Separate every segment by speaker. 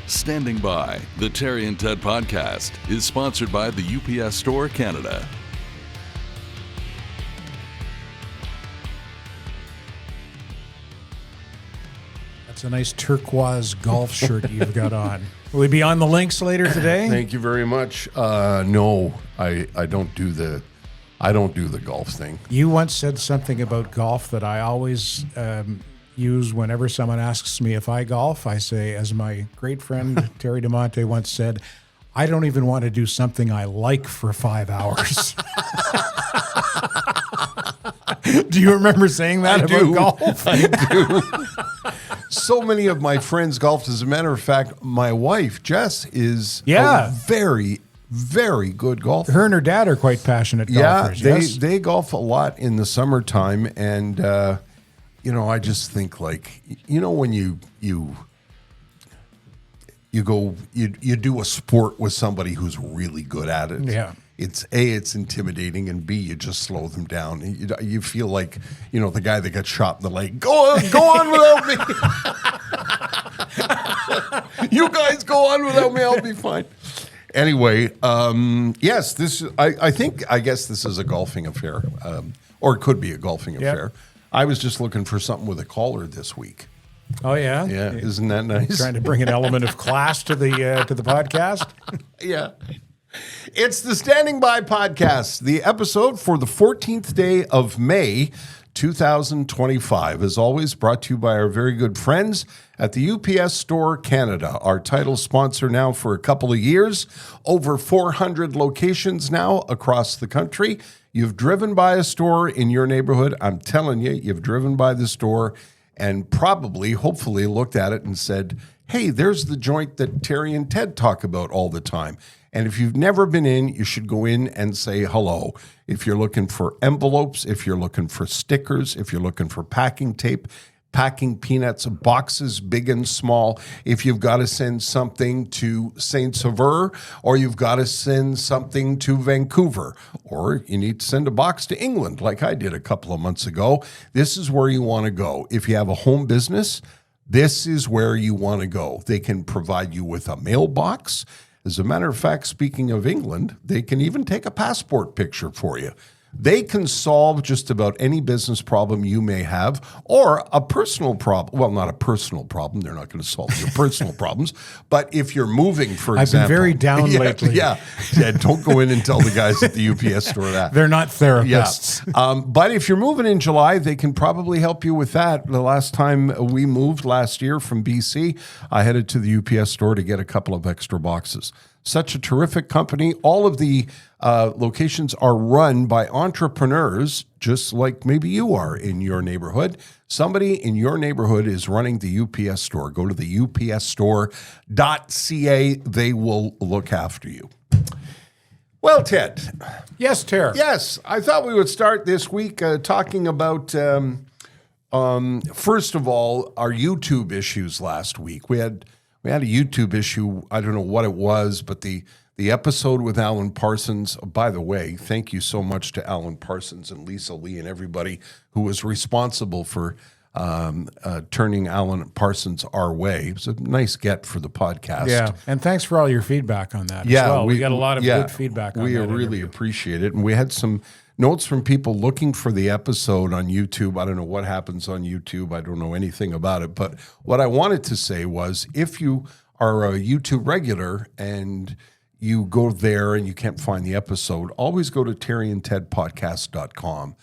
Speaker 1: Standing By, the Terry and Ted podcast, is sponsored by the UPS Store Canada.
Speaker 2: That's a nice turquoise golf shirt you've got on. Will he be on the links later today?
Speaker 3: Thank you very much. No, I don't do the golf thing.
Speaker 2: You once said something about golf that I always use whenever someone asks me if I golf. I say, as my great friend Terry DeMonte once said, I don't even want to do something I like for 5 hours. Do you remember saying that about golf?
Speaker 3: I do. So many of my friends golfed. As a matter of fact, my wife, Jess, is a very, very good golfer.
Speaker 2: Her and her dad are quite passionate golfers.
Speaker 3: Yeah, they golf a lot in the summertime. And, I just think when you do a sport with somebody who's really good at it.
Speaker 2: Yeah.
Speaker 3: It's intimidating, and B, you just slow them down. You feel like, the guy that got shot in the leg. Go on without me. You guys go on without me. I'll be fine. Anyway, yes, I guess this is a golfing affair, or it could be a golfing affair. I was just looking for something with a collar this week.
Speaker 2: Oh yeah,
Speaker 3: yeah, isn't that nice?
Speaker 2: Trying to bring an element of class to the podcast.
Speaker 3: Yeah. It's the Standing By podcast, the episode for the 14th day of May, 2025. As always, brought to you by our very good friends at the UPS Store Canada, our title sponsor now for a couple of years, over 400 locations now across the country. You've driven by a store in your neighborhood. I'm telling you, you've driven by the store and probably, hopefully, looked at it and said, hey, there's the joint that Terry and Ted talk about all the time. And if you've never been in, you should go in and say hello. If you're looking for envelopes, if you're looking for stickers, if you're looking for packing tape, packing peanuts, boxes big and small, if you've got to send something to Saint-Sauveur, or you've got to send something to Vancouver, or you need to send a box to England like I did a couple of months ago, this is where you want to go. If you have a home business, this is where you want to go. They can provide you with a mailbox. As a matter of fact, speaking of England, they can even take a passport picture for you. They can solve just about any business problem you may have, or a personal problem. Well, not a personal problem. They're not going to solve your personal problems. But if you're moving, for example.
Speaker 2: I've been very down lately.
Speaker 3: Yeah, don't go in and tell the guys at the UPS store that.
Speaker 2: They're not therapists.
Speaker 3: Yeah. But if you're moving in July, they can probably help you with that. The last time we moved last year from BC, I headed to the UPS store to get a couple of extra boxes. Such a terrific company. All of the locations are run by entrepreneurs, just like maybe you are in your neighborhood. Somebody in your neighborhood is running the UPS store. Go to the upsstore.ca. They will look after you. Well, Ted.
Speaker 2: Yes, Terry.
Speaker 3: Yes, I thought we would start this week talking about, first of all, our YouTube issues last week. We had a YouTube issue. I don't know what it was, but the episode with Alan Parsons, by the way, thank you so much to Alan Parsons and Lisa Lee and everybody who was responsible for turning Alan Parsons our way. It was a nice get for the podcast.
Speaker 2: Yeah, and thanks for all your feedback on that as well. We got a lot of good feedback on that.
Speaker 3: We really appreciate it. And we had some notes from people looking for the episode on YouTube. I don't know what happens on YouTube. I don't know anything about it. But what I wanted to say was, if you are a YouTube regular and you go there and you can't find the episode, always go to terryandtedpodcast.com.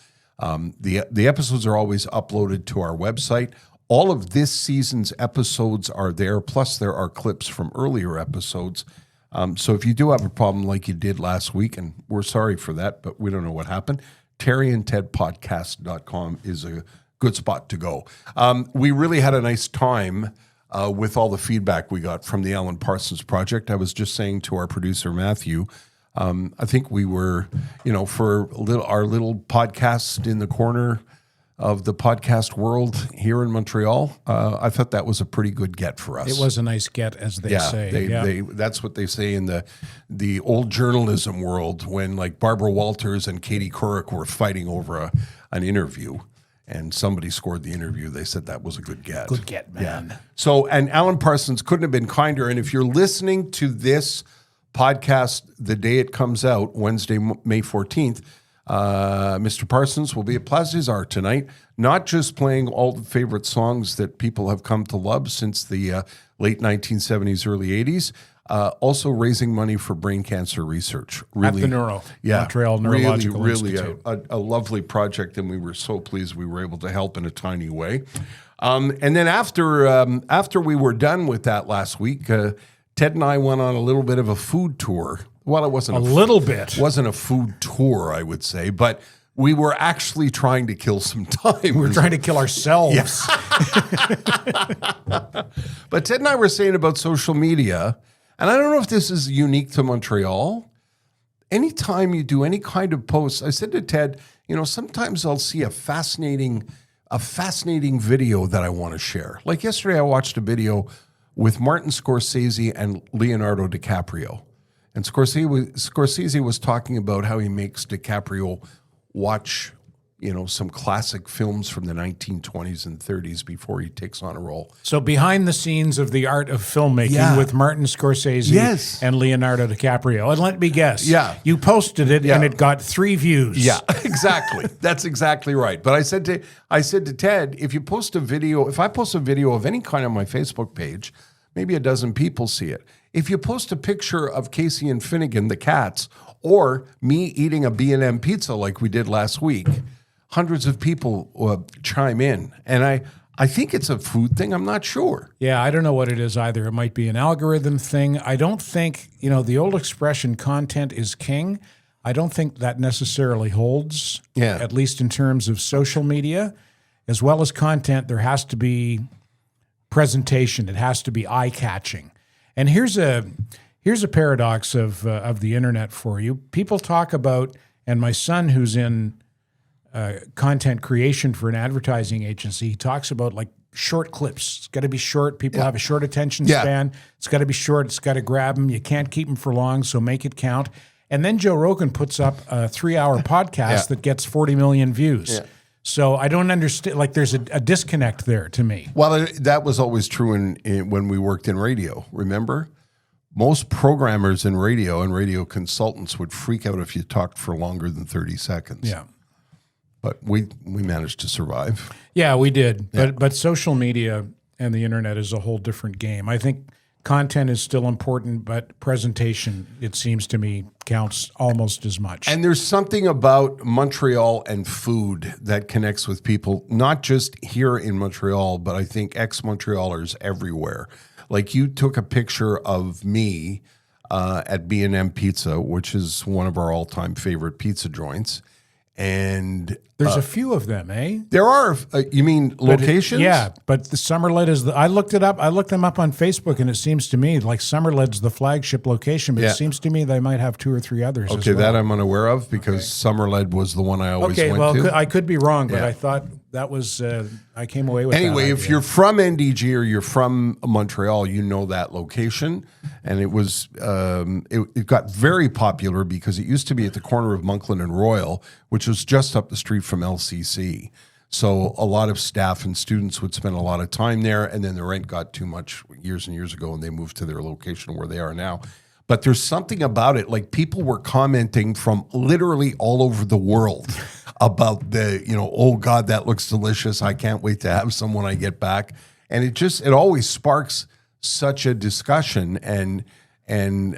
Speaker 3: The episodes are always uploaded to our website. All of this season's episodes are there, plus there are clips from earlier episodes. So if you do have a problem like you did last week, and we're sorry for that, but we don't know what happened, terryandtedpodcast.com is a good spot to go. We really had a nice time with all the feedback we got from the Alan Parsons Project. I was just saying to our producer, Matthew, I think we were, for our little podcast in the corner of the podcast world here in Montreal, I thought that was a pretty good get for us.
Speaker 2: It was a nice get, as they say.
Speaker 3: They that's what they say in the old journalism world, when like Barbara Walters and Katie Couric were fighting over an interview. and somebody scored the interview. They said that was a good get.
Speaker 2: Good get, man.
Speaker 3: Yeah. So, and Alan Parsons couldn't have been kinder. And if you're listening to this podcast the day it comes out, Wednesday, May 14th, Mr. Parsons will be at Place des Arts tonight, not just playing all the favorite songs that people have come to love since the late 1970s, early 80s, also raising money for brain cancer research. Really,
Speaker 2: at the Montreal Neurological
Speaker 3: really
Speaker 2: Institute.
Speaker 3: a lovely project, and we were so pleased we were able to help in a tiny way. And then after we were done with that last week, Ted and I went on a little bit of a food tour. Well, it wasn't wasn't a food tour, I would say, but we were actually trying to kill some time.
Speaker 2: We were trying to kill ourselves.
Speaker 3: But Ted and I were saying about social media, and I don't know if this is unique to Montreal. Anytime you do any kind of post, I said to Ted, sometimes I'll see a fascinating video that I want to share. Like yesterday, I watched a video with Martin Scorsese and Leonardo DiCaprio. And Scorsese was talking about how he makes DiCaprio watch, some classic films from the 1920s and 30s before he takes on a role.
Speaker 2: So behind the scenes of the art of filmmaking with Martin Scorsese and Leonardo DiCaprio. And let me guess.
Speaker 3: Yeah.
Speaker 2: You posted it and it got 3 views.
Speaker 3: Yeah, exactly. That's exactly right. But I said to Ted, if I post a video of any kind on my Facebook page, maybe a dozen people see it. If you post a picture of Casey and Finnegan, the cats, or me eating a B&M pizza like we did last week, hundreds of people chime in. And I think it's a food thing. I'm not sure.
Speaker 2: Yeah, I don't know what it is either. It might be an algorithm thing. I don't think, the old expression, content is king. I don't think that necessarily holds, at least in terms of social media. As well as content, there has to be presentation. It has to be eye-catching. And here's a paradox of the internet for you. People talk about, and my son, who's in content creation for an advertising agency, he talks about like short clips. It's got to be short. People have a short attention span. It's got to be short. It's got to grab them. You can't keep them for long, so make it count. And then Joe Rogan puts up a 3-hour podcast that gets 40 million views. Yeah. So I don't understand. Like, there's a disconnect there to me.
Speaker 3: Well, that was always true when we worked in radio. Remember, most programmers in radio and radio consultants would freak out if you talked for longer than 30 seconds.
Speaker 2: Yeah,
Speaker 3: but we managed to survive.
Speaker 2: Yeah, we did. Yeah. But social media and the internet is a whole different game. I think content is still important, but presentation, it seems to me, counts almost as much.
Speaker 3: And there's something about Montreal and food that connects with people, not just here in Montreal, but I think ex-Montrealers everywhere. Like, you took a picture of me at B&M Pizza, which is one of our all-time favorite pizza joints. And
Speaker 2: there's a few of them, eh?
Speaker 3: There are. You mean locations?
Speaker 2: But the Summerlet is I looked it up. I looked them up on Facebook, and it seems to me like Summerlet's the flagship location. But it seems to me they might have 2 or 3 others.
Speaker 3: Okay,
Speaker 2: as well.
Speaker 3: That I'm unaware of because Summerlet was the one I always went to.
Speaker 2: I could be wrong, but I thought that was. I came away with.
Speaker 3: Anyway,
Speaker 2: that
Speaker 3: if you're from NDG or you're from Montreal, you know that location, and it was. It got very popular because it used to be at the corner of Monkland and Royal, which was just up the street from LCC. So a lot of staff and students would spend a lot of time there, and then the rent got too much years and years ago, and they moved to their location where they are now. But there's something about it, like people were commenting from literally all over the world about oh God, that looks delicious. I can't wait to have some when I get back. And it always sparks such a discussion and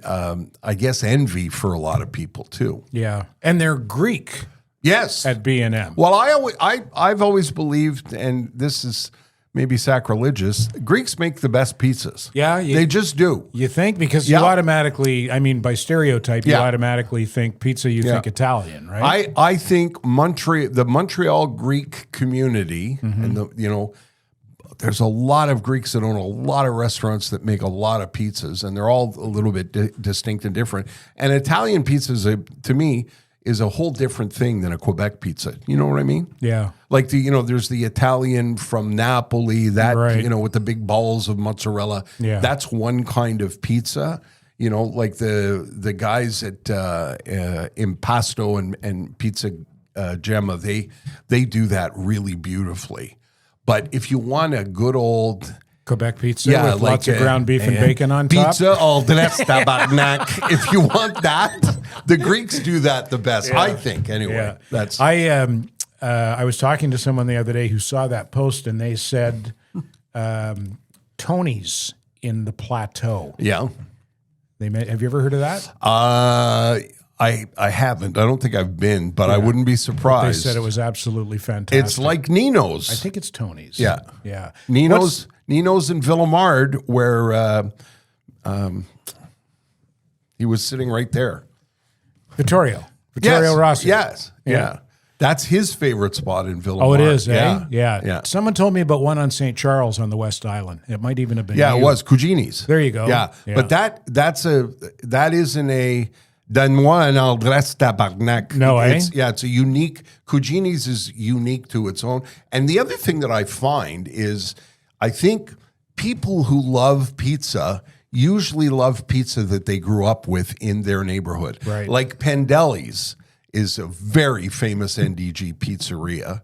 Speaker 3: I guess envy for a lot of people too.
Speaker 2: Yeah, and they're Greek.
Speaker 3: Yes,
Speaker 2: at B&M.
Speaker 3: Well, I've always believed, and this is maybe sacrilegious, Greeks make the best pizzas.
Speaker 2: Yeah,
Speaker 3: they just do.
Speaker 2: You think? Because you automatically, by stereotype, you automatically think pizza. You think Italian, right?
Speaker 3: I think the Montreal Greek community, and there's a lot of Greeks that own a lot of restaurants that make a lot of pizzas, and they're all a little bit distinct and different. And Italian pizza, to me, is a whole different thing than a Quebec pizza. You know what I mean?
Speaker 2: Yeah.
Speaker 3: Like there's the Italian from Napoli, that, with the big balls of mozzarella.
Speaker 2: Yeah.
Speaker 3: That's one kind of pizza. Like the guys at Impasto and Pizza Gemma, they do that really beautifully. But if you want a good old
Speaker 2: Quebec pizza with lots of ground beef and bacon on top.
Speaker 3: Pizza all dressed tabarnak. If you want that, the Greeks do that the best, I think. Anyway, that's.
Speaker 2: I was talking to someone the other day who saw that post, and they said Tony's in the Plateau.
Speaker 3: Yeah.
Speaker 2: Have you ever heard of that?
Speaker 3: I haven't. I don't think I've been, but I wouldn't be surprised.
Speaker 2: They said it was absolutely fantastic.
Speaker 3: It's like Nino's.
Speaker 2: I think it's Tony's.
Speaker 3: Yeah.
Speaker 2: Yeah.
Speaker 3: Nino's in Villemard, where he was sitting right there.
Speaker 2: Vittorio
Speaker 3: Yes.
Speaker 2: Rossi.
Speaker 3: Yes. Yeah. That's his favorite spot in Villemard.
Speaker 2: Oh, it is,
Speaker 3: yeah.
Speaker 2: Yeah. Someone told me about one on St. Charles on the West Island. It might even have been
Speaker 3: Yeah,
Speaker 2: you.
Speaker 3: it was Cugini's.
Speaker 2: There you go.
Speaker 3: Yeah. But that isn't a Donne-moi un adresse tabarnak.
Speaker 2: No,
Speaker 3: it's a unique, Cugini's is unique to its own. And the other thing that I find is I think people who love pizza usually love pizza that they grew up with in their neighborhood.
Speaker 2: Right.
Speaker 3: Like Pantelis is a very famous NDG pizzeria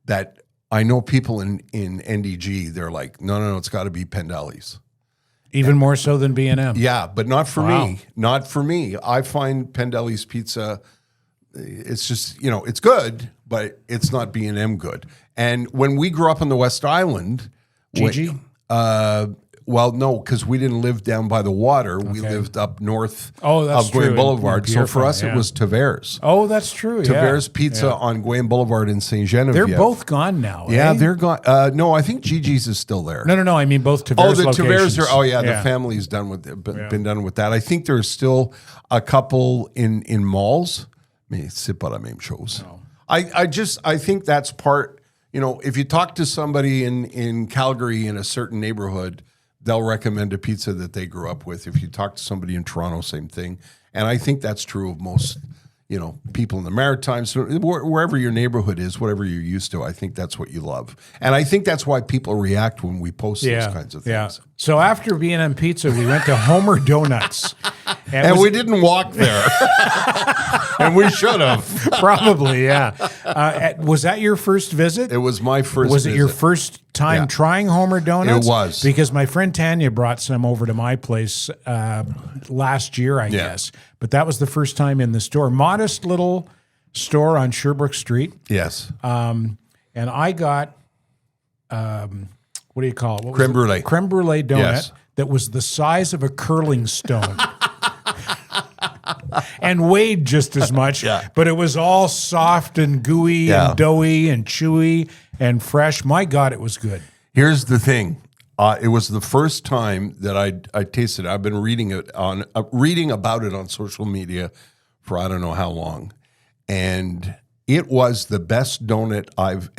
Speaker 3: that I know people in NDG, they're like, no, it's got to be Pantelis.
Speaker 2: Even more so than B&M.
Speaker 3: Yeah, but not for me. Not for me. I find Pantelis pizza, it's just, it's good, but it's not B&M good. And when we grew up on the West Island,
Speaker 2: Gigi?
Speaker 3: Well, no, because we didn't live down by the water. We lived up north
Speaker 2: that's
Speaker 3: of Guayne
Speaker 2: true.
Speaker 3: Boulevard. So
Speaker 2: Beautiful,
Speaker 3: for us, it was Tavers.
Speaker 2: Oh, that's true.
Speaker 3: Tavers Pizza on Guayne Boulevard in Saint Genevieve.
Speaker 2: They're both gone now.
Speaker 3: Yeah,
Speaker 2: eh?
Speaker 3: they're gone. No, I think Gigi's is still there.
Speaker 2: No. I mean both Tavers.
Speaker 3: Oh, the
Speaker 2: locations.
Speaker 3: Tavers are. The family's done with been done with that. I think there's still a couple in malls. Mais c'est pas la même chose. No. I think that's part. If you talk to somebody in Calgary in a certain neighborhood, they'll recommend a pizza that they grew up with. If you talk to somebody in Toronto, same thing. And I think that's true of most, people in the Maritimes, wherever your neighborhood is, whatever you're used to. I think that's what you love. And I think that's why people react when we post those kinds of things.
Speaker 2: Yeah. So after B&M Pizza, we went to Homer Donuts.
Speaker 3: And we didn't walk there. And we should have.
Speaker 2: Probably, yeah. Was that your first visit?
Speaker 3: It was my first
Speaker 2: Was it
Speaker 3: visit.
Speaker 2: your first time trying Homer Donuts?
Speaker 3: It was.
Speaker 2: Because my friend Tanya brought some over to my place last year, I guess. But that was the first time in the store. Modest little store on Sherbrooke Street.
Speaker 3: Yes.
Speaker 2: And I got, what do you call it?
Speaker 3: Creme brulee.
Speaker 2: Creme brulee donut
Speaker 3: Yes.
Speaker 2: that was the size of a curling stone. And weighed just as much, but it was all soft and gooey and doughy and chewy and fresh. My God, it was good.
Speaker 3: Here's the thing. It was the first time that I tasted it. I've been reading about it on social media for I don't know how long. And it was the best donut I've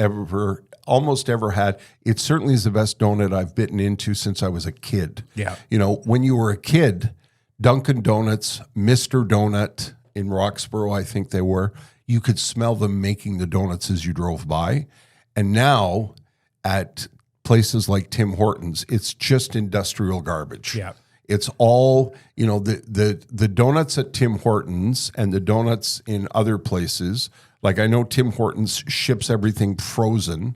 Speaker 3: almost ever had. It certainly is the best donut I've bitten into since I was a kid.
Speaker 2: Yeah.
Speaker 3: When you were a kid, Dunkin' Donuts, Mr. Donut in Roxborough, I think they were, you could smell them making the donuts as you drove by. And now at places like Tim Hortons, it's just industrial garbage.
Speaker 2: Yeah.
Speaker 3: It's all, the donuts at Tim Hortons and the donuts in other places. Like I know Tim Hortons ships everything frozen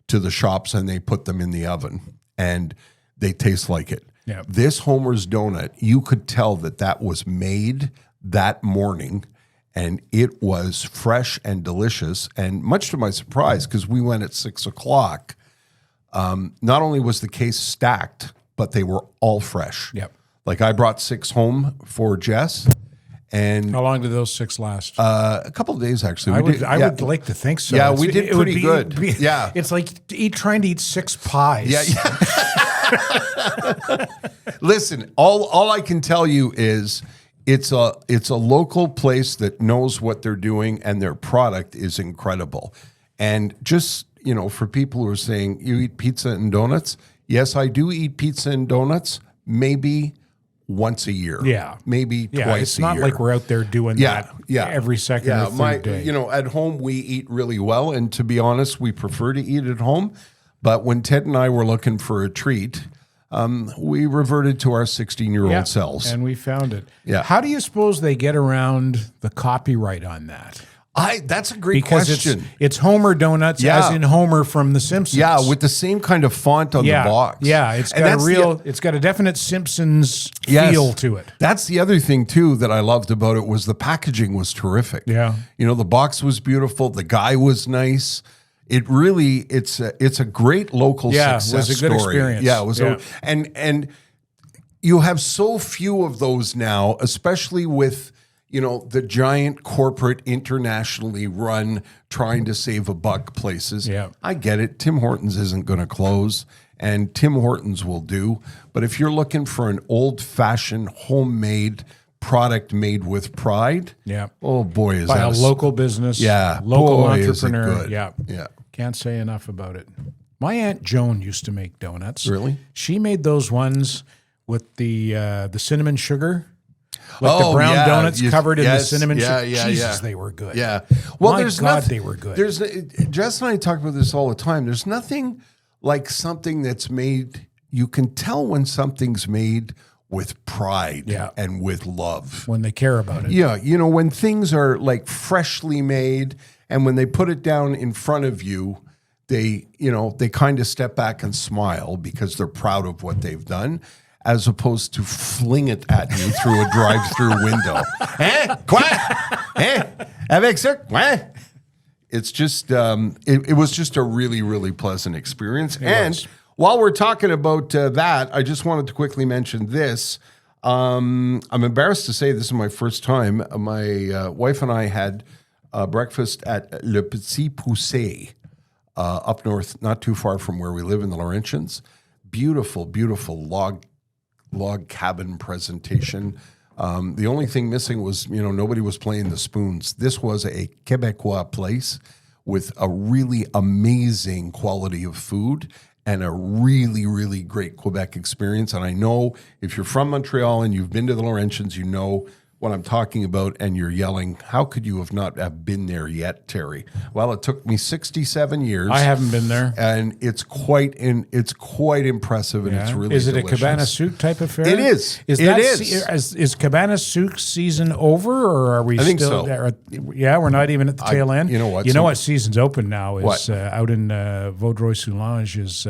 Speaker 3: to the shops and they put them in the oven and they taste like it.
Speaker 2: Yeah.
Speaker 3: This Homer's donut, you could tell that was made that morning and it was fresh and delicious. And much to my surprise, because we went at 6 o'clock, not only was the case stacked, but they were all fresh.
Speaker 2: Yep.
Speaker 3: Like I brought 6 home for Jess. And
Speaker 2: how long did those 6 last?
Speaker 3: A couple of days, actually.
Speaker 2: I would like to think so.
Speaker 3: Yeah, we did pretty good. Yeah.
Speaker 2: It's like trying to eat 6 pies.
Speaker 3: Yeah. Listen, all I can tell you is it's a local place that knows what they're doing and their product is incredible. And just, for people who are saying you eat pizza and donuts, yes, I do eat pizza and donuts, maybe once a year.
Speaker 2: Yeah.
Speaker 3: Maybe twice a year.
Speaker 2: It's not like we're out there doing that every second or third day.
Speaker 3: At home we eat really well, and to be honest, we prefer to eat at home. But when Ted and I were looking for a treat, we reverted to our 16-year-old selves.
Speaker 2: And we found it.
Speaker 3: Yeah.
Speaker 2: How do you suppose they get around the copyright on that?
Speaker 3: That's a great
Speaker 2: because
Speaker 3: question.
Speaker 2: it's Homer Donuts, as in Homer from The Simpsons.
Speaker 3: Yeah, with the same kind of font on the box.
Speaker 2: Yeah, it's got a definite Simpsons feel to it.
Speaker 3: That's the other thing too that I loved about it was the packaging was terrific.
Speaker 2: Yeah,
Speaker 3: the box was beautiful. The guy was nice. It really, it's a great local success story.
Speaker 2: It was a good experience.
Speaker 3: Yeah, it was. And you have so few of those now, especially with the giant corporate, internationally run, trying to save a buck places.
Speaker 2: Yeah.
Speaker 3: I get it. Tim Hortons isn't going to close, and Tim Hortons will do. But if you're looking for an old-fashioned, homemade product made with pride, oh boy, is
Speaker 2: by
Speaker 3: that
Speaker 2: a local business, local entrepreneur.
Speaker 3: Yeah.
Speaker 2: Can't say enough about it. My Aunt Joan used to make donuts.
Speaker 3: Really?
Speaker 2: She made those ones with the cinnamon sugar. Like the brown donuts covered in the cinnamon sugar. Jesus, they were good.
Speaker 3: Yeah. Well,
Speaker 2: My God, they were good.
Speaker 3: Jess and I talk about this all the time. There's nothing like something that's made, you can tell when something's made with pride and with love.
Speaker 2: When they care about it.
Speaker 3: Yeah. When things are like freshly made and when they put it down in front of you, they kind of step back and smile because they're proud of what they've done, as opposed to fling it at you through a drive-through window. Quoi? Avec ça? Quoi? It's just, it was just a really, really pleasant experience. While we're talking about that, I just wanted to quickly mention this. I'm embarrassed to say this is my first time. My wife and I had breakfast at Le Petit Poussé up north, not too far from where we live in the Laurentians. Beautiful, beautiful log cabin presentation. The only thing missing was, nobody was playing the spoons. This was a Quebecois place with a really amazing quality of food and a really, really great Quebec experience. And I know if you're from Montreal and you've been to the Laurentians, you know what I'm talking about, and you're yelling, how could you have not have been there yet, Terry? Well, it took me 67 years.
Speaker 2: I haven't been there.
Speaker 3: And it's quite impressive, and it's really
Speaker 2: Is it
Speaker 3: delicious.
Speaker 2: a cabana suit type affair?
Speaker 3: It is.
Speaker 2: Is cabana suit season over, or are we still there? Yeah, we're not even at the tail end.
Speaker 3: You know what?
Speaker 2: What season's open now is out in Vaudreuil-Soulanges is...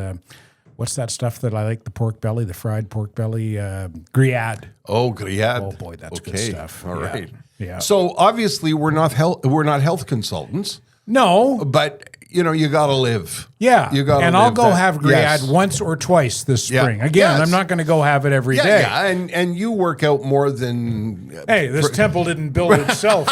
Speaker 2: what's that stuff that I like? The pork belly, the fried pork belly, grillade.
Speaker 3: Oh, grillade.
Speaker 2: Oh boy, that's good stuff.
Speaker 3: All right.
Speaker 2: Yeah.
Speaker 3: So obviously we're not health consultants.
Speaker 2: No,
Speaker 3: but you got to live.
Speaker 2: Yeah,
Speaker 3: you got.
Speaker 2: And I'll go have grillade once or twice this spring. Again, I'm not going to go have it every day.
Speaker 3: Yeah, and you work out more than.
Speaker 2: Hey, this temple didn't build itself,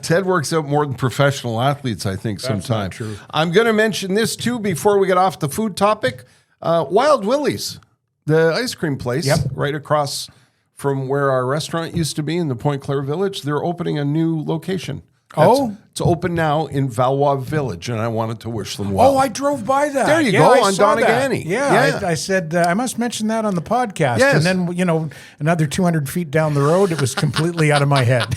Speaker 3: Ted works out more than professional athletes, I think, sometimes.
Speaker 2: Not true.
Speaker 3: I'm going to mention this, too, before we get off the food topic. Wild Willie's, the ice cream place right across from where our restaurant used to be in the Pointe Claire Village. They're opening a new location. It's open now in Valois Village, and I wanted to wish them well.
Speaker 2: Oh, I drove by that.
Speaker 3: There you go, on Doneganny.
Speaker 2: Yeah. I said, I must mention that on the podcast. Yes. And then, another 200 feet down the road, it was completely out of my head.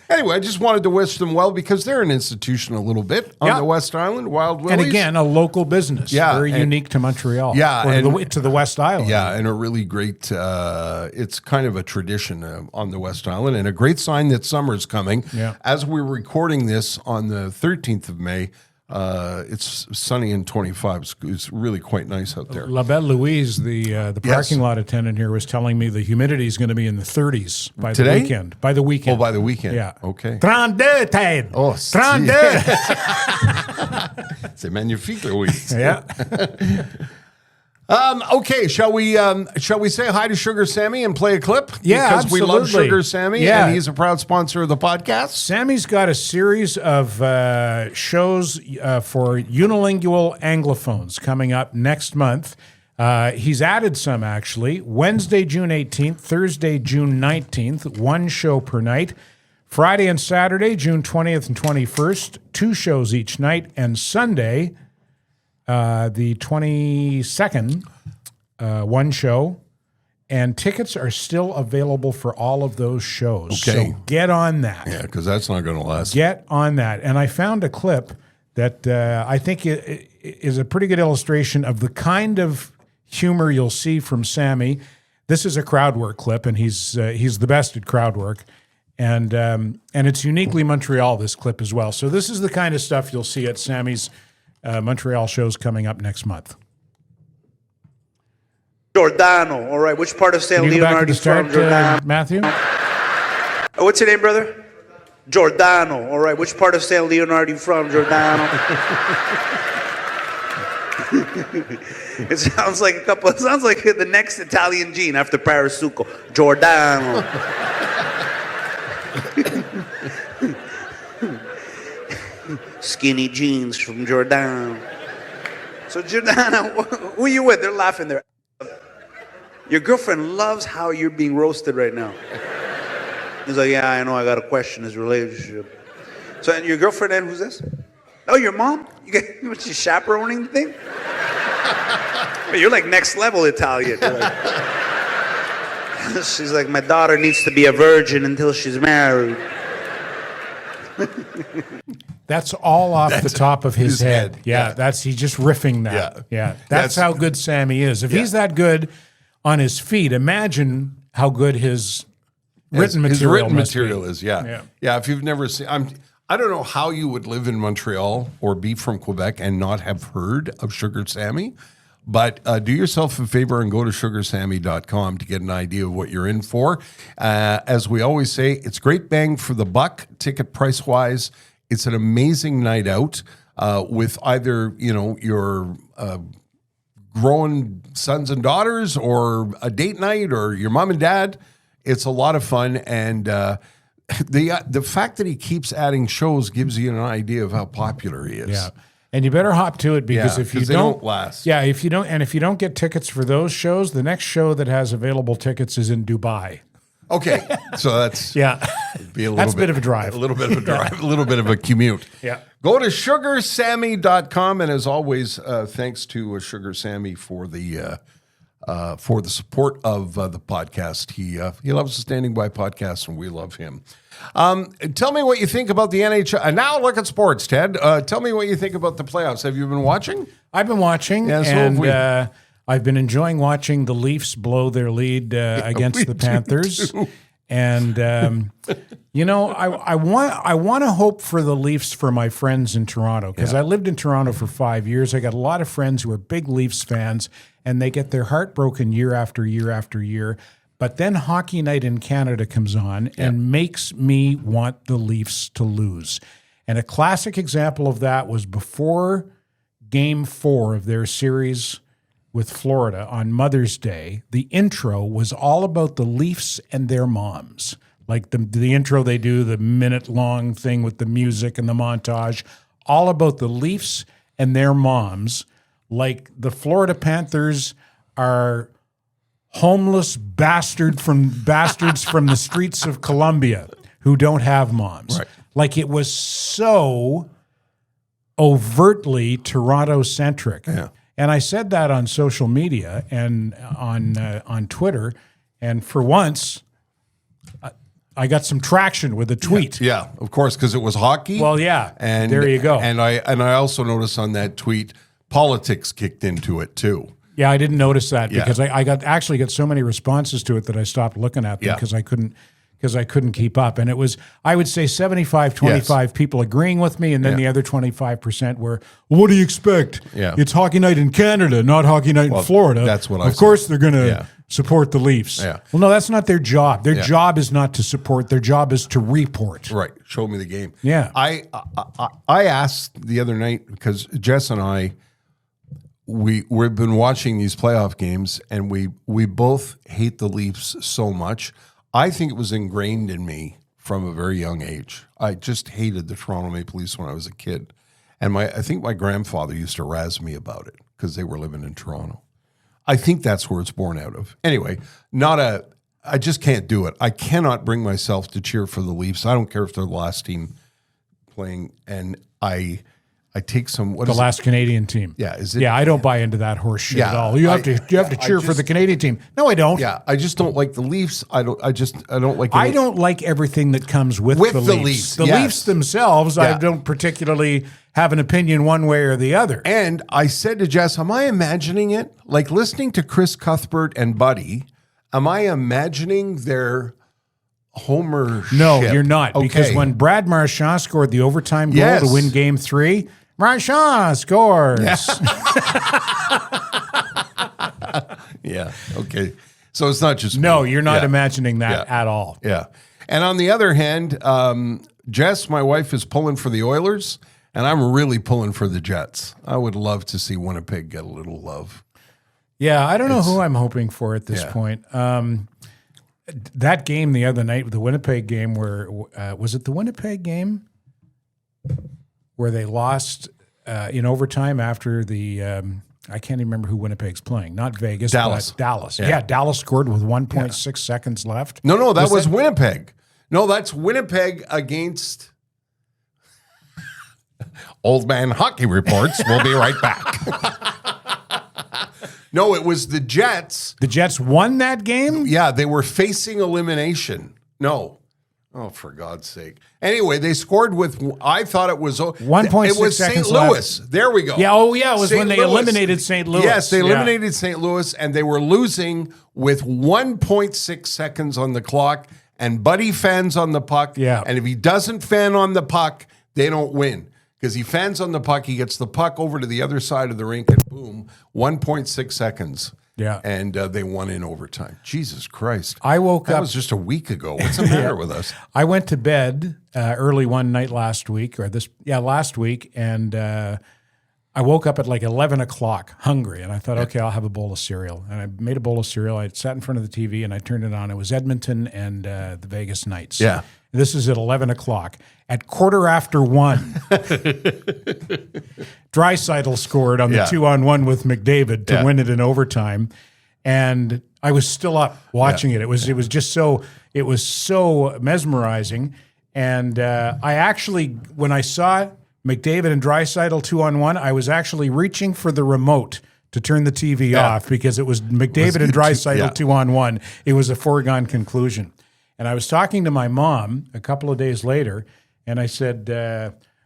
Speaker 3: Anyway, I just wanted to wish them well because they're an institution a little bit on the West Island, Wild Willie's.
Speaker 2: And again, a local business. Very unique to Montreal.
Speaker 3: Yeah.
Speaker 2: To the West Island.
Speaker 3: Yeah, and a really great, it's kind of a tradition on the West Island, and a great sign that summer's coming.
Speaker 2: Yeah.
Speaker 3: As we're recording this on the 13th of May, it's sunny and 25. It's really quite nice out there.
Speaker 2: La Belle Louise, the parking lot attendant here, was telling me the humidity is going to be in the 30s by the weekend. By the weekend.
Speaker 3: Oh, by the weekend.
Speaker 2: Yeah.
Speaker 3: Okay.
Speaker 2: 32, Ted.
Speaker 3: Oh,
Speaker 2: 32.
Speaker 3: C'est magnifique, Louise.
Speaker 2: Yeah.
Speaker 3: Okay, shall we say hi to Sugar Sammy and play a clip?
Speaker 2: Yeah,
Speaker 3: because we love Sugar Sammy, and he's a proud sponsor of the podcast.
Speaker 2: Sammy's got a series of shows for unilingual Anglophones coming up next month. He's added some, actually. Wednesday, June 18th, Thursday, June 19th, one show per night. Friday and Saturday, June 20th and 21st, two shows each night. And Sunday, the 22nd, one show, and tickets are still available for all of those shows.
Speaker 3: Okay.
Speaker 2: So get on that.
Speaker 3: Yeah, because that's not going to last.
Speaker 2: Get on that. And I found a clip that I think is a pretty good illustration of the kind of humor you'll see from Sammy. This is a crowd work clip, and he's the best at crowd work. And it's uniquely Montreal, this clip as well. So this is the kind of stuff you'll see at Sammy's Montreal shows coming up next month.
Speaker 4: Giordano. All right. Which part of San Leonardo are you from, Giordano?
Speaker 2: Matthew?
Speaker 4: What's your name, brother? Giordano. All right. Which part of San Leonardo are you from, Giordano? It sounds like it sounds like the next Italian gene after Parasuco. Giordano. Skinny jeans from Giordano. So Giordano, who are you with? They're laughing there. Your girlfriend loves how you're being roasted right now. He's like, yeah, I know, I got to question his relationship. So, and your girlfriend, and who's this? Oh, your mom? She's chaperoning the thing? You're like next level Italian. She's like, my daughter needs to be a virgin until she's married.
Speaker 2: That's all off the top of his head. Yeah, he's just riffing that. Yeah. That's how good Sammy is. If he's that good on his feet, imagine how good his written material
Speaker 3: is. Yeah. If you've never seen, I don't know how you would live in Montreal or be from Quebec and not have heard of Sugar Sammy, but do yourself a favor and go to sugarsammy.com to get an idea of what you're in for. As we always say, it's great bang for the buck, ticket price wise. It's an amazing night out with either your grown sons and daughters or a date night or your mom and dad. It's a lot of fun, and the fact that he keeps adding shows gives you an idea of how popular he is.
Speaker 2: Yeah, and you better hop to it because if you don't
Speaker 3: last.
Speaker 2: Yeah, if you don't get tickets for those shows, the next show that has available tickets is in Dubai.
Speaker 3: Okay, so that's be a little bit of a drive, a little bit of a drive, a little bit of a commute.
Speaker 2: Yeah,
Speaker 3: go to sugarsammy.com, and as always, thanks to Sugar Sammy for the support of the podcast. He loves the Standing By podcast, and we love him. Tell me what you think about the NHL. And now look at sports, Ted. Tell me what you think about the playoffs. Have you been watching?
Speaker 2: I've been watching, and I've been enjoying watching the Leafs blow their lead against the Panthers. And I want to hope for the Leafs for my friends in Toronto, because I lived in Toronto for 5 years. I got a lot of friends who are big Leafs fans, and they get their heart broken year after year after year. But then Hockey Night in Canada comes on and makes me want the Leafs to lose. And a classic example of that was before Game 4 of their series with Florida on Mother's Day. The intro was all about the Leafs and their moms. Like the intro they do, the minute-long thing with the music and the montage, all about the Leafs and their moms. Like the Florida Panthers are homeless bastards from the streets of Colombia who don't have moms.
Speaker 3: Right.
Speaker 2: Like it was so overtly Toronto-centric.
Speaker 3: Yeah.
Speaker 2: And I said that on social media and on Twitter, and for once, I got some traction with a tweet.
Speaker 3: Yeah, of course, because it was hockey.
Speaker 2: Well, yeah,
Speaker 3: and
Speaker 2: there you go.
Speaker 3: And I also noticed on that tweet, politics kicked into it too.
Speaker 2: Yeah, I didn't notice that because I actually got so many responses to it that I stopped looking at them because I couldn't keep up. And it was, I would say 75-25 people agreeing with me, and then the other 25% were, well, what do you expect?
Speaker 3: Yeah.
Speaker 2: It's Hockey Night in Canada, not Hockey Night in Florida.
Speaker 3: That's what I
Speaker 2: Of course they're going to support the Leafs.
Speaker 3: Yeah.
Speaker 2: Well, no, that's not their job. Their job is not to support. Their job is to report.
Speaker 3: Right. Show me the game.
Speaker 2: Yeah.
Speaker 3: I asked the other night, because Jess and I, we've been watching these playoff games, and we both hate the Leafs so much. I think it was ingrained in me from a very young age. I just hated the Toronto Maple Leafs when I was a kid. And I think my grandfather used to razz me about it because they were living in Toronto. I think that's where it's born out of. Anyway, I just can't do it. I cannot bring myself to cheer for the Leafs. I don't care if they're the last team playing. And I take some.
Speaker 2: The last Canadian team.
Speaker 3: Yeah, is it?
Speaker 2: Yeah, I don't buy into that horse shit at all. You have to cheer for the Canadian team. No, I don't.
Speaker 3: Yeah, I just don't like the Leafs. I don't like.
Speaker 2: I don't like everything that comes with the Leafs. The Leafs themselves, I don't particularly have an opinion one way or the other.
Speaker 3: And I said to Jess, am I imagining it? Like listening to Chris Cuthbert and Buddy, am I imagining their homer.
Speaker 2: No, you're not. Because when Brad Marchand scored the overtime goal to win Game 3, Marchand scores.
Speaker 3: Yeah. Okay. So it's not just
Speaker 2: No,
Speaker 3: me.
Speaker 2: you're not imagining that at all.
Speaker 3: Yeah. And on the other hand, Jess, my wife, is pulling for the Oilers, and I'm really pulling for the Jets. I would love to see Winnipeg get a little love.
Speaker 2: Yeah, I don't know who I'm hoping for at this point. That game the other night, the Winnipeg game, where was it the Winnipeg game where they lost in overtime after the I can't even remember who Winnipeg's playing. Not Vegas,
Speaker 3: Dallas.
Speaker 2: but Dallas. Yeah, Dallas scored with 1.6 seconds left.
Speaker 3: No, that was Winnipeg. No, that's Winnipeg against Old Man Hockey Reports. We'll be right back. No, it was the Jets.
Speaker 2: The Jets won that game?
Speaker 3: Yeah, they were facing elimination. No. Oh, for God's sake. Anyway, they scored with, I thought it was
Speaker 2: 1.6
Speaker 3: it was
Speaker 2: seconds
Speaker 3: St. Louis.
Speaker 2: left.
Speaker 3: There we go.
Speaker 2: Yeah, it was
Speaker 3: St.
Speaker 2: when they
Speaker 3: Louis.
Speaker 2: eliminated St. Louis.
Speaker 3: Yes, they eliminated St. Louis, and they were losing with 1.6 seconds on the clock, and Buddy fans on the puck.
Speaker 2: Yeah.
Speaker 3: And if he doesn't fan on the puck, they don't win. Because he fans on the puck, he gets the puck over to the other side of the rink, and boom, 1.6 seconds.
Speaker 2: Yeah.
Speaker 3: And they won in overtime. Jesus Christ.
Speaker 2: I woke
Speaker 3: That
Speaker 2: up.
Speaker 3: was just a week ago. What's the matter with us?
Speaker 2: I went to bed early one night last week, last week, and I woke up at like 11 o'clock hungry, and I thought, okay, I'll have a bowl of cereal. And I made a bowl of cereal. I sat in front of the TV, and I turned it on. It was Edmonton and the Vegas Knights.
Speaker 3: Yeah.
Speaker 2: This is at 11 o'clock. At 1:15, Draisaitl scored on the 2-on-1 with McDavid to win it in overtime. And I was still up watching it. It was just so mesmerizing. And I actually, when I saw McDavid and Draisaitl 2-on-1, I was actually reaching for the remote to turn the TV off because it was McDavid and Draisaitl 2-on-1. It was a foregone conclusion. And I was talking to my mom a couple of days later, and I said,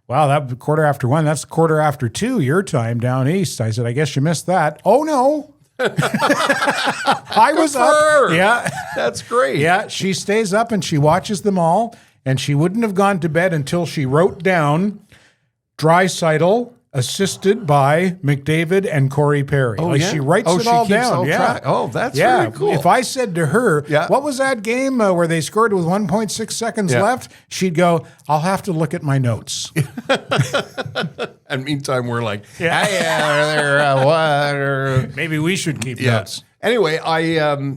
Speaker 2: wow, that 1:15, that's 2:15 your time down east. I said, I guess you missed that. Oh, no. I was up.
Speaker 3: Her.
Speaker 2: Yeah.
Speaker 3: That's great.
Speaker 2: Yeah, she stays up and she watches them all, and she wouldn't have gone to bed until she wrote down Draisaitl assisted by McDavid and Corey Perry. She writes it all down.
Speaker 3: Track. Oh, that's very cool.
Speaker 2: If I said to her, what was that game where they scored with 1.6 seconds left? She'd go, I'll have to look at my notes.
Speaker 3: And meantime, we're like,
Speaker 2: Maybe we should keep notes.
Speaker 3: Anyway, I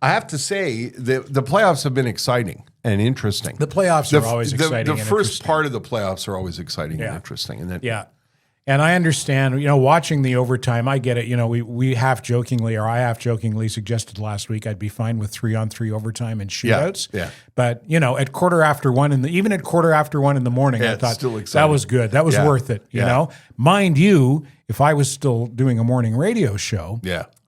Speaker 3: have to say the playoffs have been exciting and interesting.
Speaker 2: The playoffs are always exciting.
Speaker 3: The first part of the playoffs are always exciting and interesting. And then,
Speaker 2: and I understand, watching the overtime, I get it. We half jokingly, or I half jokingly suggested last week I'd be fine with 3-on-3 overtime and shootouts.
Speaker 3: Yeah.
Speaker 2: But, at 1:15, even at 1:15 in the morning, I thought
Speaker 3: still
Speaker 2: that was good. That was worth it, you know? Mind you, if I was still doing a morning radio show,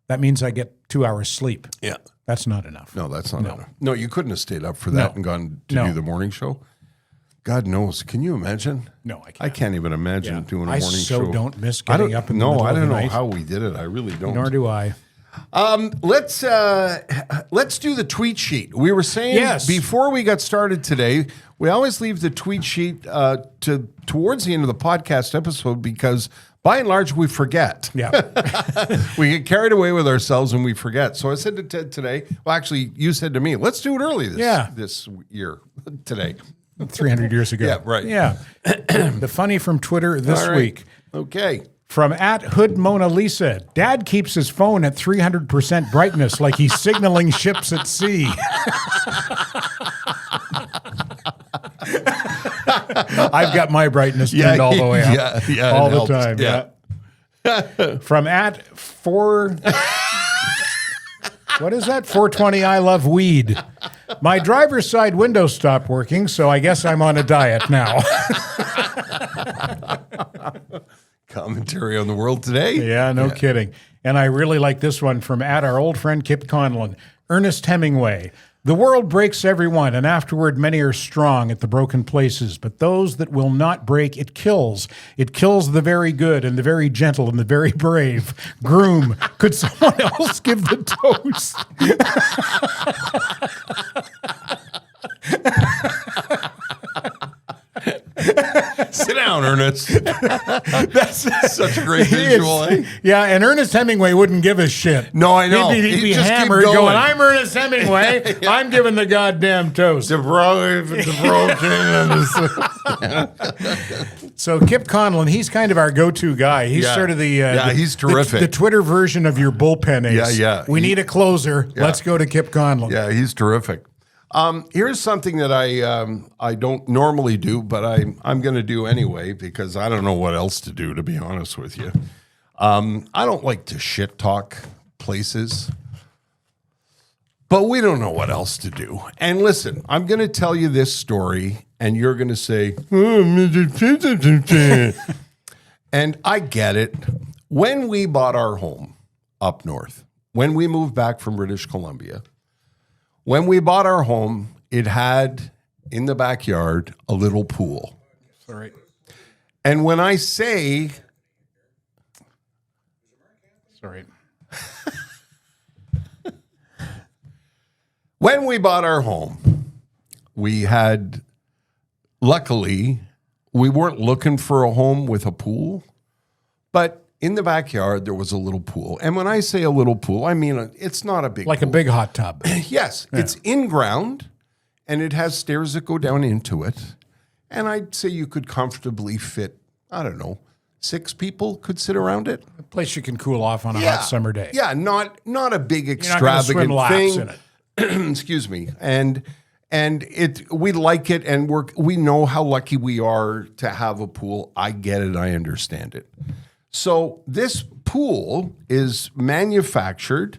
Speaker 2: that means I get 2 hours sleep.
Speaker 3: Yeah.
Speaker 2: That's not enough.
Speaker 3: No, that's not enough. No, you couldn't have stayed up for that and gone to do the morning show. God knows. Can you imagine?
Speaker 2: No, I can't.
Speaker 3: I can't even imagine doing a morning show.
Speaker 2: I don't miss getting up in the middle of the night.
Speaker 3: No, I don't know how we did it. I really don't.
Speaker 2: Nor do I.
Speaker 3: Let's do the tweet sheet. We were saying before we got started today, we always leave the tweet sheet towards the end of the podcast episode because by and large we forget.
Speaker 2: Yeah.
Speaker 3: We get carried away with ourselves and we forget. So I said to Ted today, well actually you said to me, let's do it early this year today.
Speaker 2: 300 years ago.
Speaker 3: Yeah, right.
Speaker 2: Yeah. The funny from Twitter this week.
Speaker 3: Okay.
Speaker 2: From @Hood Mona Lisa, Dad keeps his phone at 300% brightness like he's signaling ships at sea. I've got my brightness turned all the way up. All the time. Yeah. From @4... What is that? 420 I love weed. My driver's side window stopped working, so I guess I'm on a diet now.
Speaker 3: Commentary on the world today.
Speaker 2: Yeah, no kidding. And I really like this one from our old friend Kip Conlon. Ernest Hemingway. The world breaks everyone, and afterward many are strong at the broken places. But those that will not break, it kills. It kills the very good and the very gentle and the very brave. Groom, could someone else give the toast?
Speaker 3: Sit down, Ernest.
Speaker 2: That's
Speaker 3: Such a great visual, eh?
Speaker 2: Yeah, and Ernest Hemingway wouldn't give a shit.
Speaker 3: No, I know.
Speaker 2: He'd be
Speaker 3: He'd just keep
Speaker 2: hammered
Speaker 3: going.
Speaker 2: going, I'm Ernest Hemingway. I'm giving the goddamn toast. So Kip Conlon, he's kind of our go-to guy. He's
Speaker 3: Yeah.
Speaker 2: sort of the
Speaker 3: He's terrific.
Speaker 2: The Twitter version of your bullpen ace.
Speaker 3: Yeah.
Speaker 2: We need a closer.
Speaker 3: Yeah.
Speaker 2: Let's go to Kip Conlon.
Speaker 3: Yeah, he's terrific. Here's something that I don't normally do, but I'm going to do anyway because I don't know what else to do, to be honest with you. I don't like to shit talk places, but we don't know what else to do. And listen, I'm going to tell you this story, and you're going to say, and I get it. When we bought our home up north, when we moved back from British Columbia, when we bought our home, it had in the backyard a little pool.
Speaker 2: Sorry.
Speaker 3: And when I say,
Speaker 2: Sorry.
Speaker 3: when we bought our home, we had, luckily, we weren't looking for a home with a pool, but in the backyard, there was a little pool. And when I say a little pool, I mean, it's not a big
Speaker 2: Like
Speaker 3: pool.
Speaker 2: a big hot tub.
Speaker 3: Yes, it's in ground, and it has stairs that go down into it. And I'd say you could comfortably fit, I don't know, 6 people could sit around it.
Speaker 2: A place you can cool off on a hot summer day.
Speaker 3: Yeah, not a big
Speaker 2: You're not gonna swim
Speaker 3: extravagant
Speaker 2: laps
Speaker 3: thing.
Speaker 2: in it.
Speaker 3: Excuse me. And we like it, and we know how lucky we are to have a pool. I get it. I understand it. So this pool is manufactured.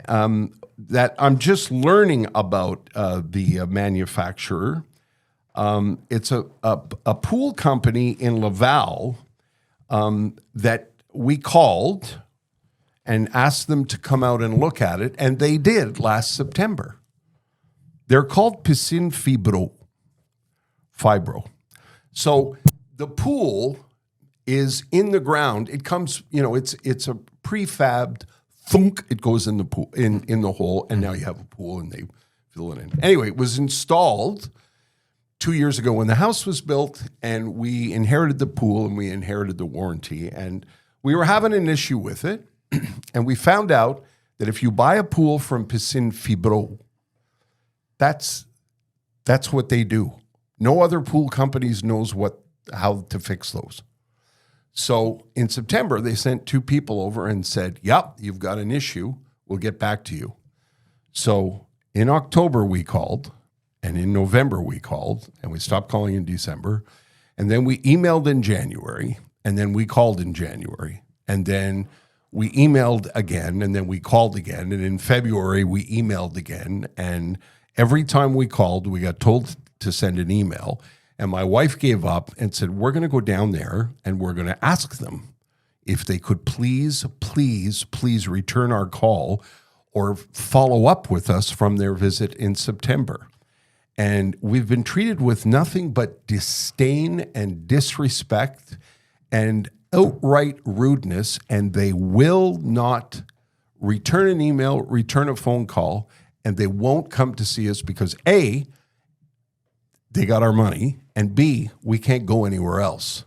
Speaker 3: That I'm just learning about the manufacturer. It's a pool company in Laval that we called and asked them to come out and look at it, and they did last September. They're called Piscine Fibro. So the pool is in the ground. It comes, it's a prefabbed thunk. It goes in the pool, in the hole, and now you have a pool, and they fill it in. Anyway, it was installed 2 years ago when the house was built, and we inherited the pool and we inherited the warranty, and we were having an issue with it, and we found out that if you buy a pool from Piscine Fibro, that's what they do. No other pool companies knows how to fix those. So in September, they sent 2 people over and said, yep, you've got an issue. We'll get back to you. So in October, we called, and in November, we called, and we stopped calling in December. And then we emailed in January, and then we called in January. And then we emailed again, and then we called again. And in February, we emailed again. And every time we called, we got told to send an email. And my wife gave up and said, we're going to go down there and we're going to ask them if they could please return our call or follow up with us from their visit in September. And we've been treated with nothing but disdain and disrespect and outright rudeness, and they will not return an email, return a phone call, and they won't come to see us because A, they got our money, and B, we can't go anywhere else.